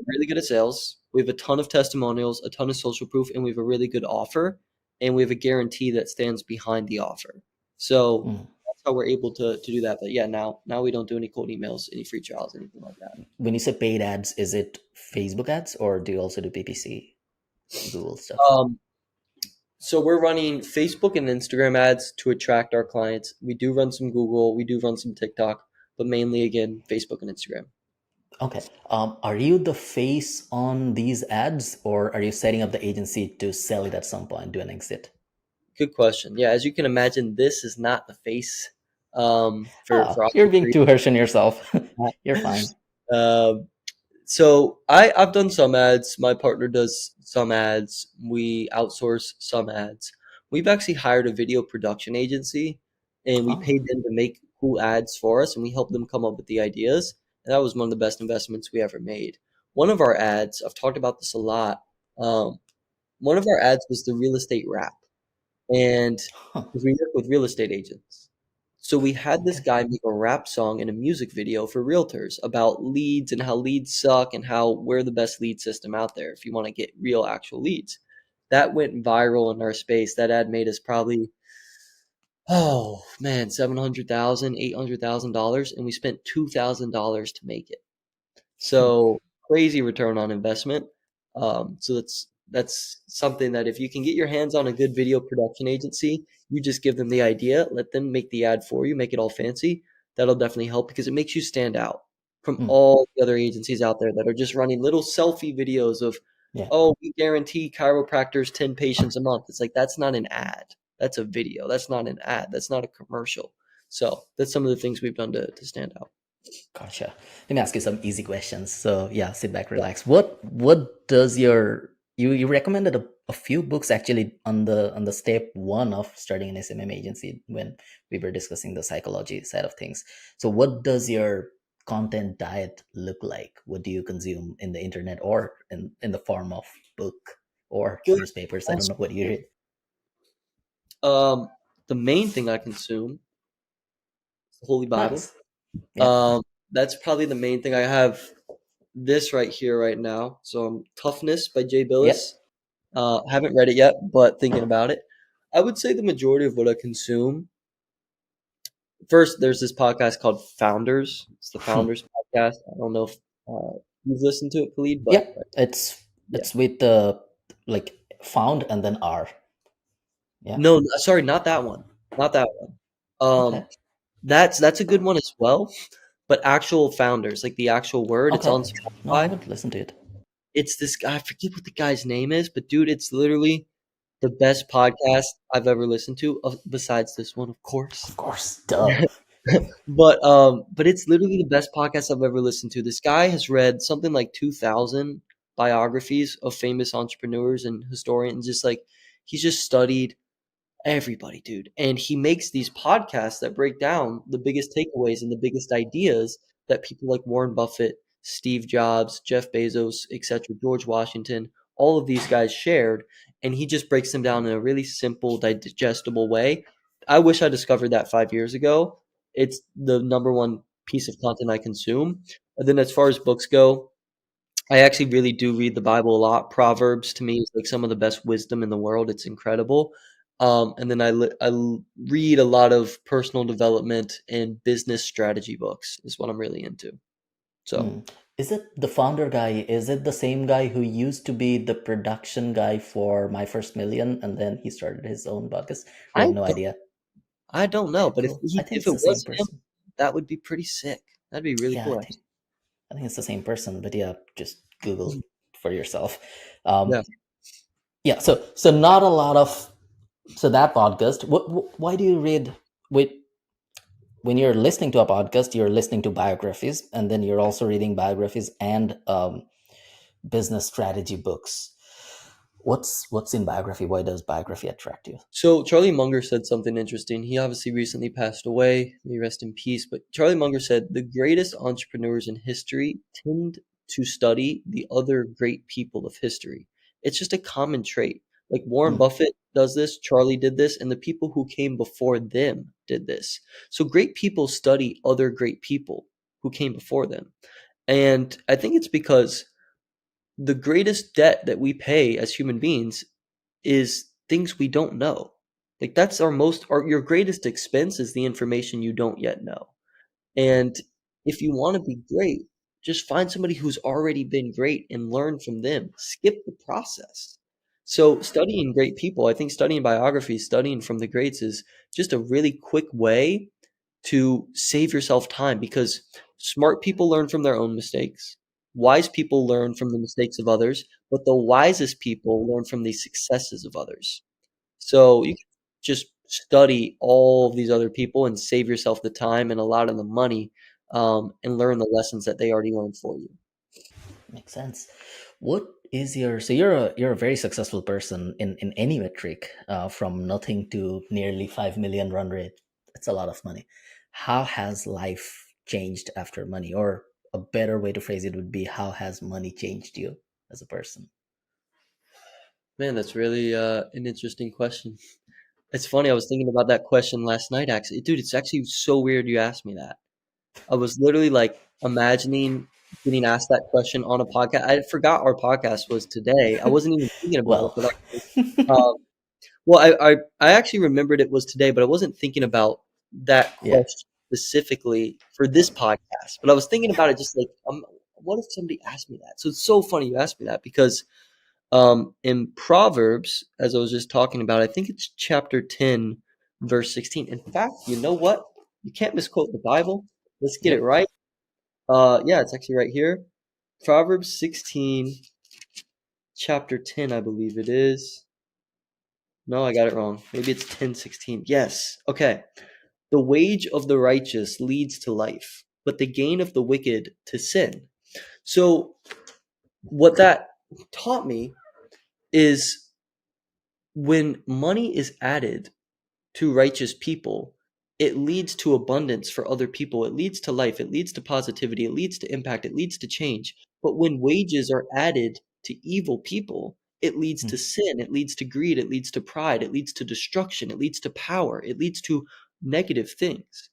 really good at sales. We have a ton of testimonials, a ton of social proof, and we have a really good offer, and we have a guarantee that stands behind the offer. So mm. that's how we're able to do that. But yeah, now we don't do any cold emails, any free trials, anything like that. When you say paid ads, is it Facebook ads, or do you also do PPC, Google stuff? Um, so we're running Facebook and Instagram ads to attract our clients. We do run some Google, we do run some TikTok, but mainly again Facebook and Instagram. Okay. Are you the face on these ads, or are you setting up the agency to sell it at some point, do an exit? Good question. Yeah, as you can imagine, this is not the face for You're obvious being too harsh on yourself. You're fine. reasons. Um, So I've done some ads. My partner does some ads. We outsource some ads. We've actually hired a video production agency, and we Oh, paid them to make cool ads for us, and we helped them come up with the ideas. And that was one of the best investments we ever made. One of our ads, I've talked about this a lot. Um, one of our ads was the real estate wrap, and huh. because we work with real estate agents. So we had this Okay. guy make a rap song and a music video for realtors about leads and how leads suck and how we're the best lead system out there if you want to get real actual leads. That went viral in our space. That ad made us probably, oh man, 700,000, $800,000, and we spent $2,000 to make it. Hmm, So crazy return on investment. So that's something that if you can get your hands on a good video production agency, you just give them the idea, let them make the ad for you, make it all fancy. That'll definitely help because it makes you stand out from hmm. all the other agencies out there that are just running little selfie videos of, Yeah. oh, we guarantee chiropractors 10 patients a month. It's like that's not an ad. That's a video. That's not an ad. That's not a commercial. So that's some of the things we've done to stand out. Gotcha. Let me ask you some easy questions. So yeah, sit back, Yeah. relax. What does your you recommended a few books actually on the step one of starting an SMM agency when we were discussing the psychology side of things. So what does your content diet look like? What do you consume in the internet or in the form of book or Good. newspapers? I don't know what you read. Um, the main thing I consume is the Holy Bible. Nice. Yeah. Um, that's probably the main thing. I have this right here right now. So Toughness by Jay Yeah. Billis. Haven't read it yet, but thinking about it. I would say the majority of what I consume. First, there's this podcast called Founders. It's the Hmm. Founders podcast. I don't know if you've listened to it, Khalid, Yeah. but It's yeah. it's with the like found and then R. Yeah. No, sorry, not that one. Not that one. Okay. That's a good one as well. But actual Founders, like the actual word, it's Okay. on No, I Spotify. haven't listened to it. It's this guy. I forget what the guy's name is, but dude, it's literally the best podcast I've ever listened to, besides this one, of course. Of course. Duh. But it's literally the best podcast I've ever listened to. This guy has read something like 2,000 biographies of famous entrepreneurs and historians. Just like he's just studied everybody, dude. And he makes these podcasts that break down the biggest takeaways and the biggest ideas that people like Warren Buffett, Steve Jobs, Jeff Bezos, etc., George Washington, all of these guys shared. And he just breaks them down in a really simple, digestible way. I wish I discovered that 5 years ago. It's the number one piece of content I consume. And then as far as books go, I actually really do read the Bible a lot. Proverbs to me is like some of the best wisdom in the world. It's incredible. And then read a lot of personal development and business strategy books is what I'm really into. So Hmm. Is it the founder guy? Is it the same guy who used to be the production guy for My First Million and then he started his own podcast? We have I no don't, idea. I don't know, Okay, but cool. I think if it's it the same was him, person. that would be pretty sick. That'd be really Yeah, cool, actually. I think it's the same person, but yeah, just Google Mhm. for yourself. Yeah. Yeah, so not a lot of so that podcast. Why do you read? Wait, when you're listening to a podcast, you're listening to biographies, and then you're also reading biographies and business strategy books. What's in biography? Why does biography attract you? So Charlie Munger said something interesting. He obviously recently passed away. May he rest in peace. But Charlie Munger said the greatest entrepreneurs in history tend to study the other great people of history. It's just a common trait. Like Warren Hmm. Buffett does this, Charlie did this, and the people who came before them did this. So great people study other great people who came before them. And I think it's because the greatest debt that we pay as human beings is things we don't know. Like that's your greatest expense is the information you don't yet know. And if you want to be great, just find somebody who's already been great and learn from them. Skip the process. So studying great people, I think studying biographies, studying from the greats is just a really quick way to save yourself time because smart people learn from their own mistakes. Wise people learn from the mistakes of others, but the wisest people learn from the successes of others. So you can just study all of these other people and save yourself the time and a lot of the money, and learn the lessons that they already learned for you. Makes sense. What is your so you're a very successful person in any metric, from nothing to nearly 5 million run rate. That's a lot of money. How has life changed after money? Or a better way to phrase it would be, how has money changed you as a person? Man, that's really an interesting question. It's funny. I was thinking about that question last night, actually. Dude, it's actually so weird you asked me that. I was literally like imagining getting asked that question on a podcast. I forgot our podcast was today. I wasn't even thinking about it, Well, but um, well, I actually remembered it was today, but I wasn't thinking about that yeah. question specifically for this podcast. But I was thinking about it just like, what if somebody asked me that? So it's so funny you asked me that because in Proverbs, as I was just talking about, I think it's chapter 10, verse 16. In fact, you know what? You can't misquote the Bible. Let's get it Yep. right. Yeah, it's actually right here. Proverbs 16, chapter 10, I believe it is. No, I got it wrong. Maybe it's 10:16. Yes. Okay. The wage of the righteous leads to life, but the gain of the wicked to sin. So what that taught me is when money is added to righteous people, it leads to abundance for other people. It leads to life. It leads to positivity. It leads to impact. It leads to change. But when wages are added to evil people, it leads Mm, to sin. It leads to greed. It leads to pride. It leads to destruction. It leads to power. It leads to negative things.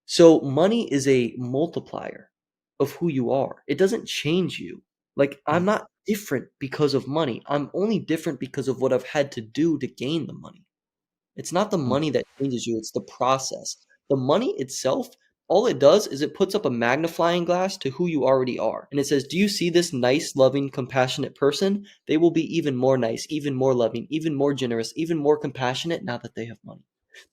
So money is a multiplier of who you are. It doesn't change you. Like I'm mm, not different because of money. I'm only different because of what I've had to do to gain the money. It's not the mm, money that changes you, it's the process. The money itself, all it does is it puts up a magnifying glass to who you already are. And it says, "Do you see this nice, loving, compassionate person? They will be even more nice, even more loving, even more generous, even more compassionate now that they have money.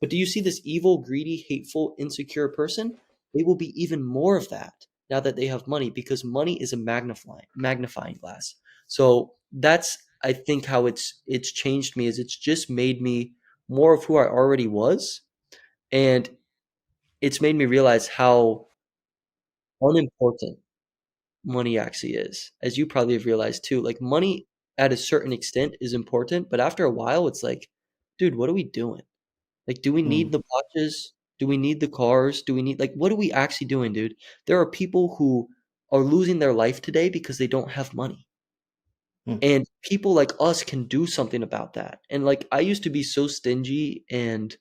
But do you see this evil, greedy, hateful, insecure person? They will be even more of that now that they have money because money is a magnifying glass." So that's I think how it's changed me is it's just made me more of who I already was. And it's made me realize how unimportant money actually is, as you probably have realized too. Like money at a certain extent is important, but after a while, it's like, dude, what are we doing? Like, do we need mm, the watches? Do we need the cars? Do we need, like, what are we actually doing, dude? There are people who are losing their life today because they don't have money. mm, And people like us can do something about that. And like, I used to be so stingy and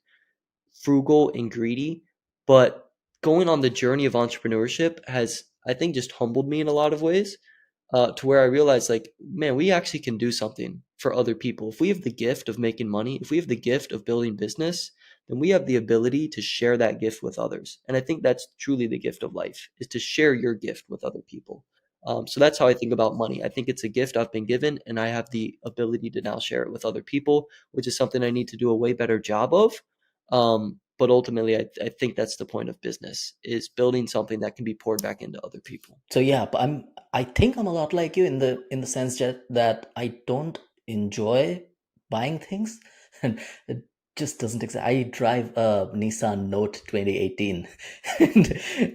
frugal and greedy, but going on the journey of entrepreneurship has, I think, just humbled me in a lot of ways, to where I realized, like, man, we actually can do something for other people. If we have the gift of making money, if we have the gift of building business, then we have the ability to share that gift with others. And I think that's truly the gift of life, is to share your gift with other people. So that's how I think about money. I think it's a gift I've been given, and I have the ability to now share it with other people, which is something I need to do a way better job of. But ultimately, I think that's the point of business is building something that can be poured back into other people. So yeah, but I think I'm a lot like you in the sense that I don't enjoy buying things, and it just doesn't exist. I drive a Nissan Note 2018,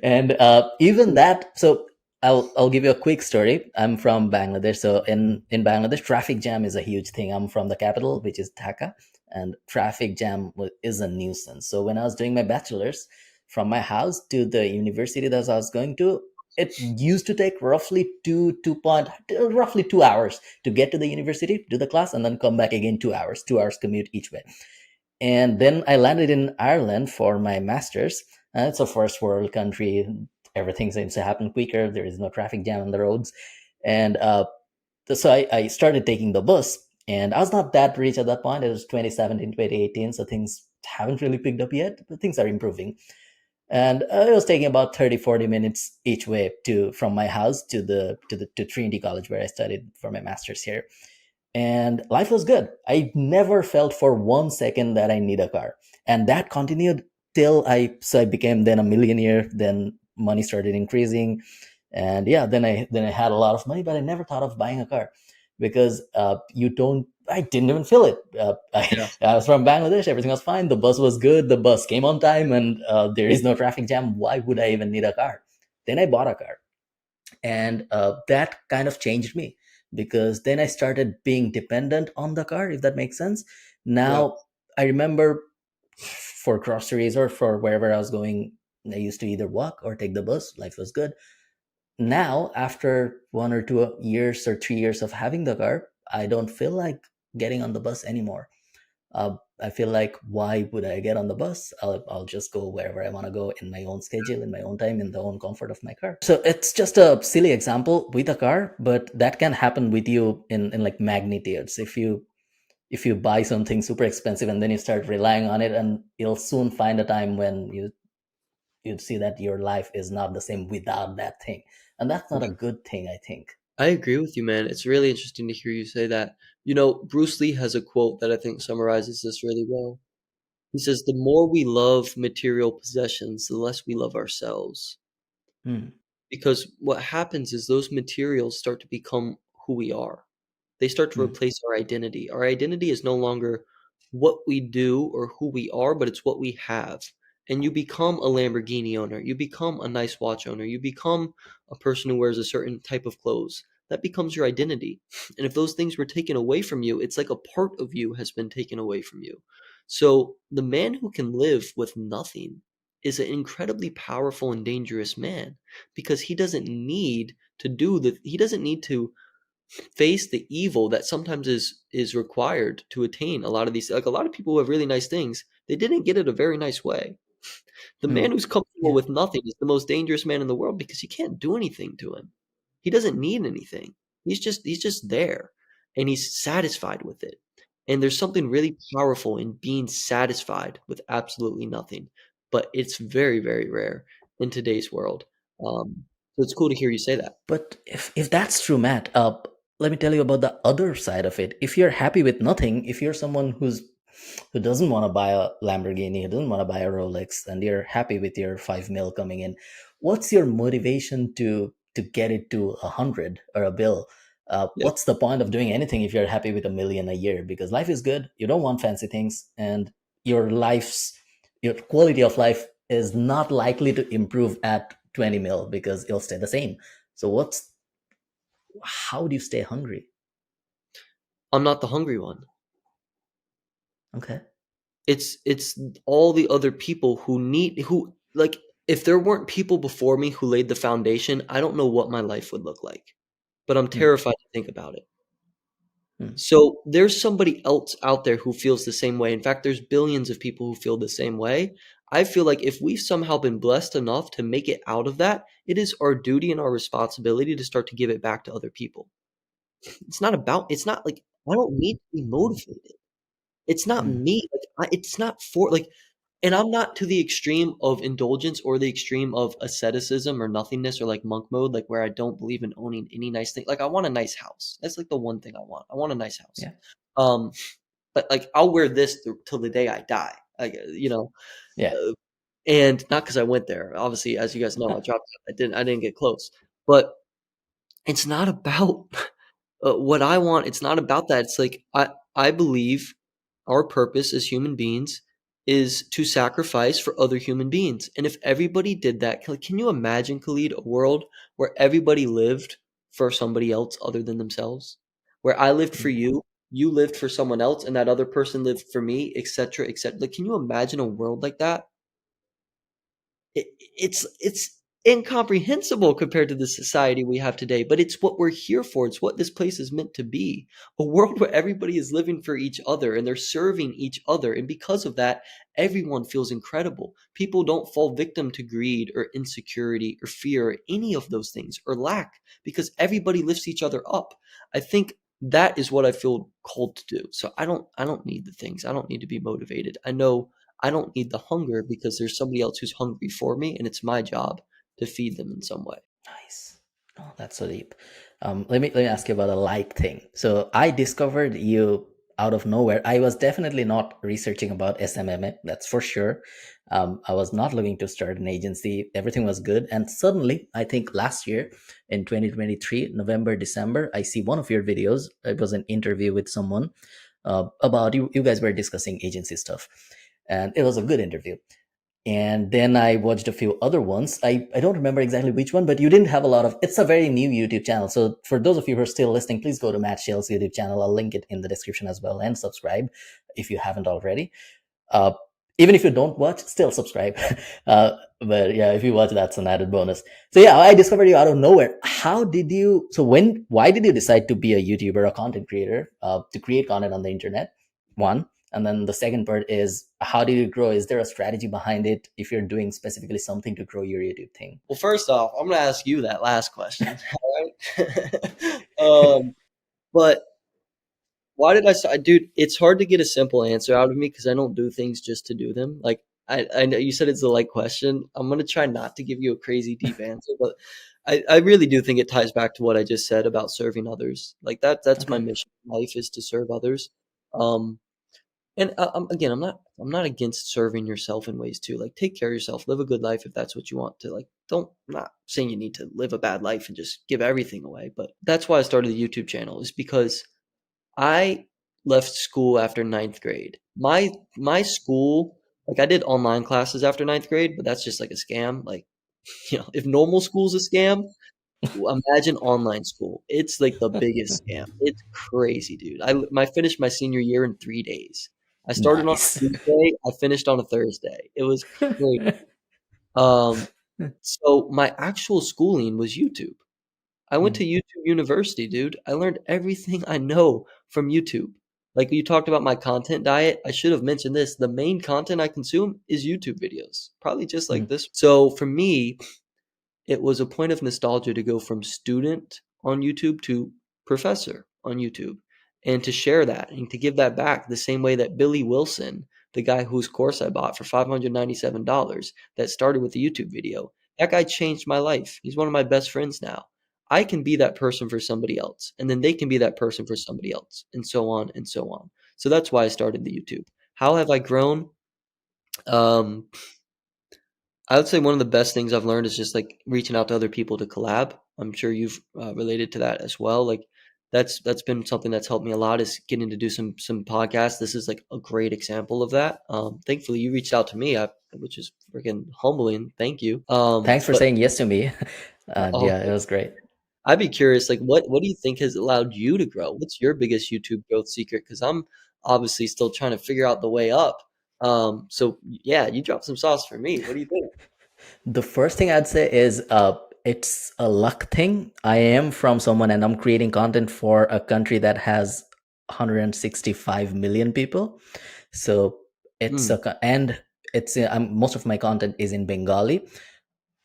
and even that. So I'll give you a quick story. I'm from Bangladesh. So in Bangladesh, traffic jam is a huge thing. I'm from the capital, which is Dhaka, and traffic jam is a nuisance. So when I was doing my bachelor's, from my house to the university that I was going to, it used to take roughly roughly 2 hours to get to the university, do the class, and then come back again 2 hours, 2 hours commute each way. And then I landed in Ireland for my master's. It's a first world country. Everything seems to happen quicker. There is no traffic jam on the roads. And so I started taking the bus. And I was not that rich at that point. It was 2017, 2018. So things haven't really picked up yet, but things are improving. And it was taking about 30, 40 minutes each way to from my house to Trinity College, where I studied for my master's here. And life was good. I never felt for 1 second that I need a car. And that continued till I became then a millionaire. Then money started increasing. And yeah, then I had a lot of money, but I never thought of buying a car because you don't. I didn't even feel it. Yeah. I was from Bangladesh. Everything was fine. The bus was good. The bus came on time, and there is no traffic jam. Why would I even need a car? Then I bought a car, and that kind of changed me because then I started being dependent on the car, if that makes sense. Yeah. Now I remember for groceries or for wherever I was going, I used to either walk or take the bus. Life was good. Now, after 1 or 2 years or 3 years of having the car, I don't feel like getting on the bus anymore. I feel like, why would I get on the bus? I'll just go wherever I want to go in my own schedule, in my own time, in the own comfort of my car. So it's just a silly example with a car, but that can happen with you in like magnitudes. If you buy something super expensive and then you start relying on it, and you'll soon find a time when you'd see that your life is not the same without that thing, and that's not a good thing, I think. I agree with you, man. It's really interesting to hear you say that. You know, Bruce Lee has a quote that I think summarizes this really well. He says, "The more we love material possessions, the less we love ourselves." Hmm. Because what happens is those materials start to become who we are. They start to Hmm. replace our identity. Our identity is no longer what we do or who we are, but it's what we have. And you become a Lamborghini owner, you become a nice watch owner, you become a person who wears a certain type of clothes. That becomes your identity. And if those things were taken away from you, it's like a part of you has been taken away from you. So the man who can live with nothing is an incredibly powerful and dangerous man, because he doesn't need to face the evil that sometimes is required to attain a lot of these. Like, a lot of people who have really nice things, they didn't get it a very nice way. The man Mm. who's comfortable Yeah. with nothing is the most dangerous man in the world, because you can't do anything to him. He doesn't need anything. He's just there, and he's satisfied with it. And there's something really powerful in being satisfied with absolutely nothing, but it's very, very rare in today's world. So it's cool to hear you say that. But if that's true, Matt, let me tell you about the other side of it. If you're happy with nothing, if you're someone who doesn't want to buy a Lamborghini, who doesn't want to buy a Rolex, and you're happy with your 5 mil coming in, what's your motivation to get it to 100 or a bill? Yeah. What's the point of doing anything if you're happy with 1 million a year? Because life is good, you don't want fancy things, and your quality of life is not likely to improve at 20 mil because it'll stay the same. So how do you stay hungry? I'm not the hungry one. Okay. It's all the other people who, like, if there weren't people before me who laid the foundation, I don't know what my life would look like. But I'm Hmm. terrified to think about it. Hmm. So there's somebody else out there who feels the same way. In fact, there's billions of people who feel the same way. I feel like if we've somehow been blessed enough to make it out of that, it is our duty and our responsibility to start to give it back to other people. It's not like I don't need to be motivated. It's not Hmm. me, like, it's not for, like, and I'm not to the extreme of indulgence or the extreme of asceticism or nothingness or, like, monk mode, like, where I don't believe in owning any nice thing. Like, I want a nice house. That's, like, the one thing I want. I want a nice house. Yeah. Um, but, like, I'll wear this till the day I die. Like, Yeah. and not because I went there. Obviously, as you guys know, I dropped out. I didn't get close. But it's not about what I want. It's not about that. It's like I believe our purpose as human beings is to sacrifice for other human beings. And if everybody did that, can you imagine, Khalid, a world where everybody lived for somebody else other than themselves? Where I lived for Hmm. you lived for someone else, and that other person lived for me, etc., etc. Like, can you imagine a world like that? It's incomprehensible compared to the society we have today, but it's what we're here for. It's what this place is meant to be. A world where everybody is living for each other and they're serving each other. And because of that, everyone feels incredible. People don't fall victim to greed or insecurity or fear or any of those things or lack, because everybody lifts each other up. I think that is what I feel called to do. So I don't need the things. I don't need to be motivated. I know I don't need the hunger because there's somebody else who's hungry for me, and it's my job to feed them in some way. Nice. Oh, that's so deep. Let me ask you about a like thing. So I discovered you out of nowhere. I was definitely not researching about SMMA, that's for sure. I was not looking to start an agency. Everything was good, and suddenly, I think last year in 2023, November, December, I see one of your videos. It was an interview with someone about you. You guys were discussing agency stuff, and it was a good interview. And then I watched a few other ones. I don't remember exactly which one, but you didn't have a lot of. It's a very new YouTube channel. So for those of you who are still listening, please go to Matt Shale's YouTube channel. I'll link it in the description as well, and subscribe if you haven't already. Uh, Even if you don't watch, still subscribe. But yeah, if you watch, that's an added bonus. So yeah, I discovered you out of nowhere. How did you? So why did you decide to be a YouTuber, a content creator, to create content on the internet? One, and then the second part is, how did you grow? Is there a strategy behind it? If you're doing specifically something to grow your YouTube thing? Well, first off, I'm going to ask you that last question. All right. But why did dude? It's hard to get a simple answer out of me because I don't do things just to do them. Like, I know you said it's a light question. I'm gonna try not to give you a crazy deep answer, but I really do think it ties back to what I just said about serving others. Like, that's my Okay. mission in life, is to serve others. Um, And again, I'm not against serving yourself in ways too. Like, take care of yourself, live a good life if that's what you want to. Like, don't I'm not saying you need to live a bad life and just give everything away. But that's why I started the YouTube channel, is because I left school after ninth grade. my school, like I did online classes after ninth grade, but that's just like a scam. Like, if normal school's a scam, imagine online school. It's like the biggest scam. It's crazy, dude. I finished my senior year in 3 days. I started on Nice. a Tuesday. I finished on a Thursday. It was crazy. Um, so my actual schooling was YouTube. I went to Mm, YouTube University, dude. I learned everything I know from YouTube. Like you talked about my content diet, I should have mentioned this. The main content I consume is YouTube videos, probably just like mm, this. So for me, it was a point of nostalgia to go from student on YouTube to professor on YouTube and to share that and to give that back the same way that Billy Wilson, the guy whose course I bought for $597 that started with a YouTube video, that guy changed my life. He's one of my best friends now. I can be that person for somebody else, and then they can be that person for somebody else, and so on and so on. So that's why I started the YouTube. How have I grown? Um, I would say one of the best things I've learned is just like reaching out to other people to collab. I'm sure you've related to that as well. Like that's been something that's helped me a lot is getting to do some podcasts. This is like a great example of that. Thankfully, you reached out to me, which is freaking humbling. Thank you. Thanks for But saying yes to me. all Yeah, it good. was great. I'd be curious, like what do you think has allowed you to grow? What's your biggest YouTube growth secret? Because I'm obviously still trying to figure out the way up. So yeah, you dropped some sauce for me. What do you think? The first thing I'd say is it's a luck thing. I am from someone and I'm creating content for a country that has 165 million people. So it's Hmm. and it's most of my content is in Bengali.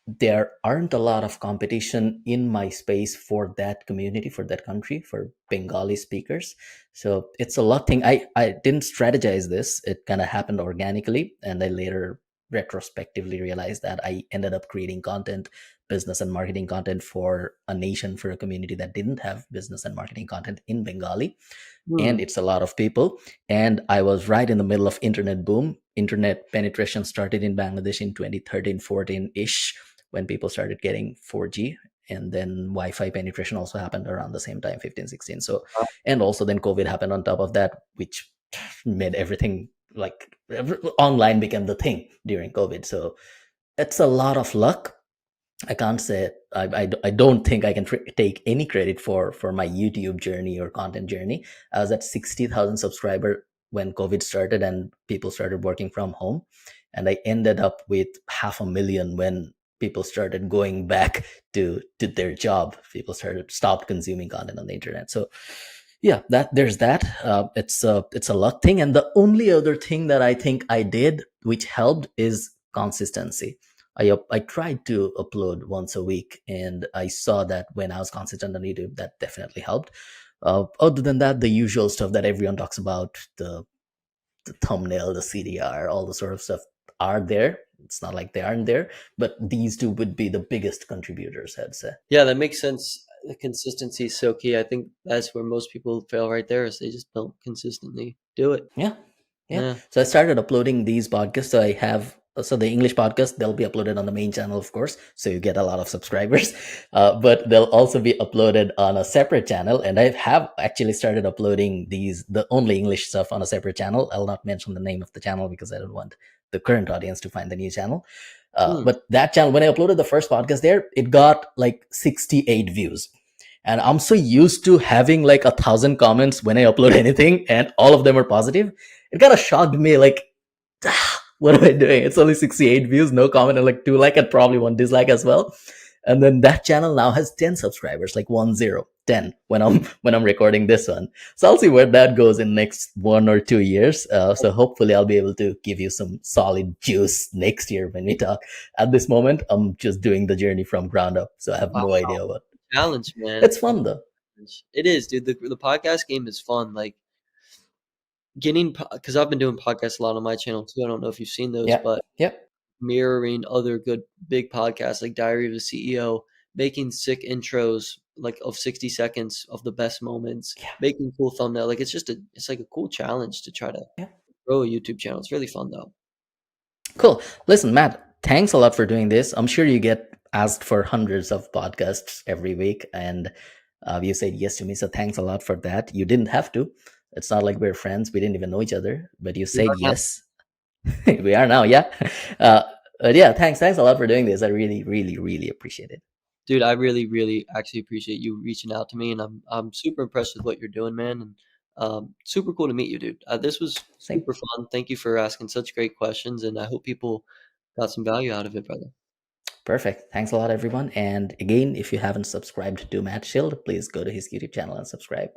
There aren't a lot of competition in my space for that community, for that country, for Bengali speakers. So it's a lot thing. I didn't strategize this. It kind of happened organically. And I later retrospectively realized that I ended up creating content, business and marketing content for a nation, for a community that didn't have business and marketing content in Bengali, and Hmm. it's a lot of people. And I was right in the middle of internet boom. Internet penetration started in Bangladesh in 2013 14 ish, when people started getting 4G, and then Wi-Fi penetration also happened around the same time, 15 16. So, and also then COVID happened on top of that, which made everything like online became the thing during COVID. So it's a lot of luck. I can't say I don't think I can take any credit for my YouTube journey or content journey. I was at 60,000 subscriber when COVID started and people started working from home, and I ended up with 500,000 when people started going back to their job. People started stopped consuming content on the internet. So yeah, that there's that. It's a luck thing, and the only other thing that I think I did which helped is consistency. I tried to upload once a week, and I saw that when I was consistent on YouTube, that definitely helped. Other than that, the usual stuff that everyone talks about, the thumbnail, the CDR, all the sort of stuff are there. It's not like they aren't there, but these two would be the biggest contributors, I'd say. Yeah, that makes sense. The consistency is so key. I think that's where most people fail right there is they just don't consistently do it. Yeah. Yeah. Yeah. So I started uploading these podcasts. So I have so the English podcast, they'll be uploaded on the main channel, of course. So you get a lot of subscribers. But they'll also be uploaded on a separate channel. And I have actually started uploading the only English stuff on a separate channel. I'll not mention the name of the channel because I don't want the current audience to find the new channel. Hmm. But that channel, when I uploaded the first podcast there, it got like 68 views. And I'm so used to having like 1,000 comments when I upload anything, and all of them are positive. It kind of shocked me, like, what am I doing? It's only 68 views, no comment, and like 2 like and probably 1 dislike as well. And then that channel now has 10 subscribers, like 10 when I'm recording this one. So I'll see where that goes in next 1 or 2 years. So hopefully I'll be able to give you some solid juice next year when we talk. At this moment, I'm just doing the journey from ground up, so I have Wow. no idea what. Challenge, man. It's fun though. It is, dude. The podcast game is fun. Like getting, because I've been doing podcasts a lot on my channel too. I don't know if you've seen those, Yep. but Yep. mirroring other good big podcasts like Diary of a CEO, making sick intros like of 60 seconds of the best moments, Yeah. making cool thumbnail. Like it's like a cool challenge to try to Yeah. grow a YouTube channel. It's really fun though. Cool. Listen, Matt, thanks a lot for doing this. I'm sure you get asked for hundreds of podcasts every week, and you said yes to me. So thanks a lot for that. You didn't have to. It's not like we're friends. We didn't even know each other, but you We said are now. yes. We are now, yeah. Uh, but yeah, thanks a lot for doing this. I really, really, really appreciate it. Dude, I really, really actually appreciate you reaching out to me, and I'm super impressed with what you're doing, man. And super cool to meet you, dude. This was Same. super fun. Thank you for asking such great questions, and I hope people got some value out of it, brother. Perfect. Thanks a lot, everyone. And again, if you haven't subscribed to Matt Shield, please go to his YouTube channel and subscribe.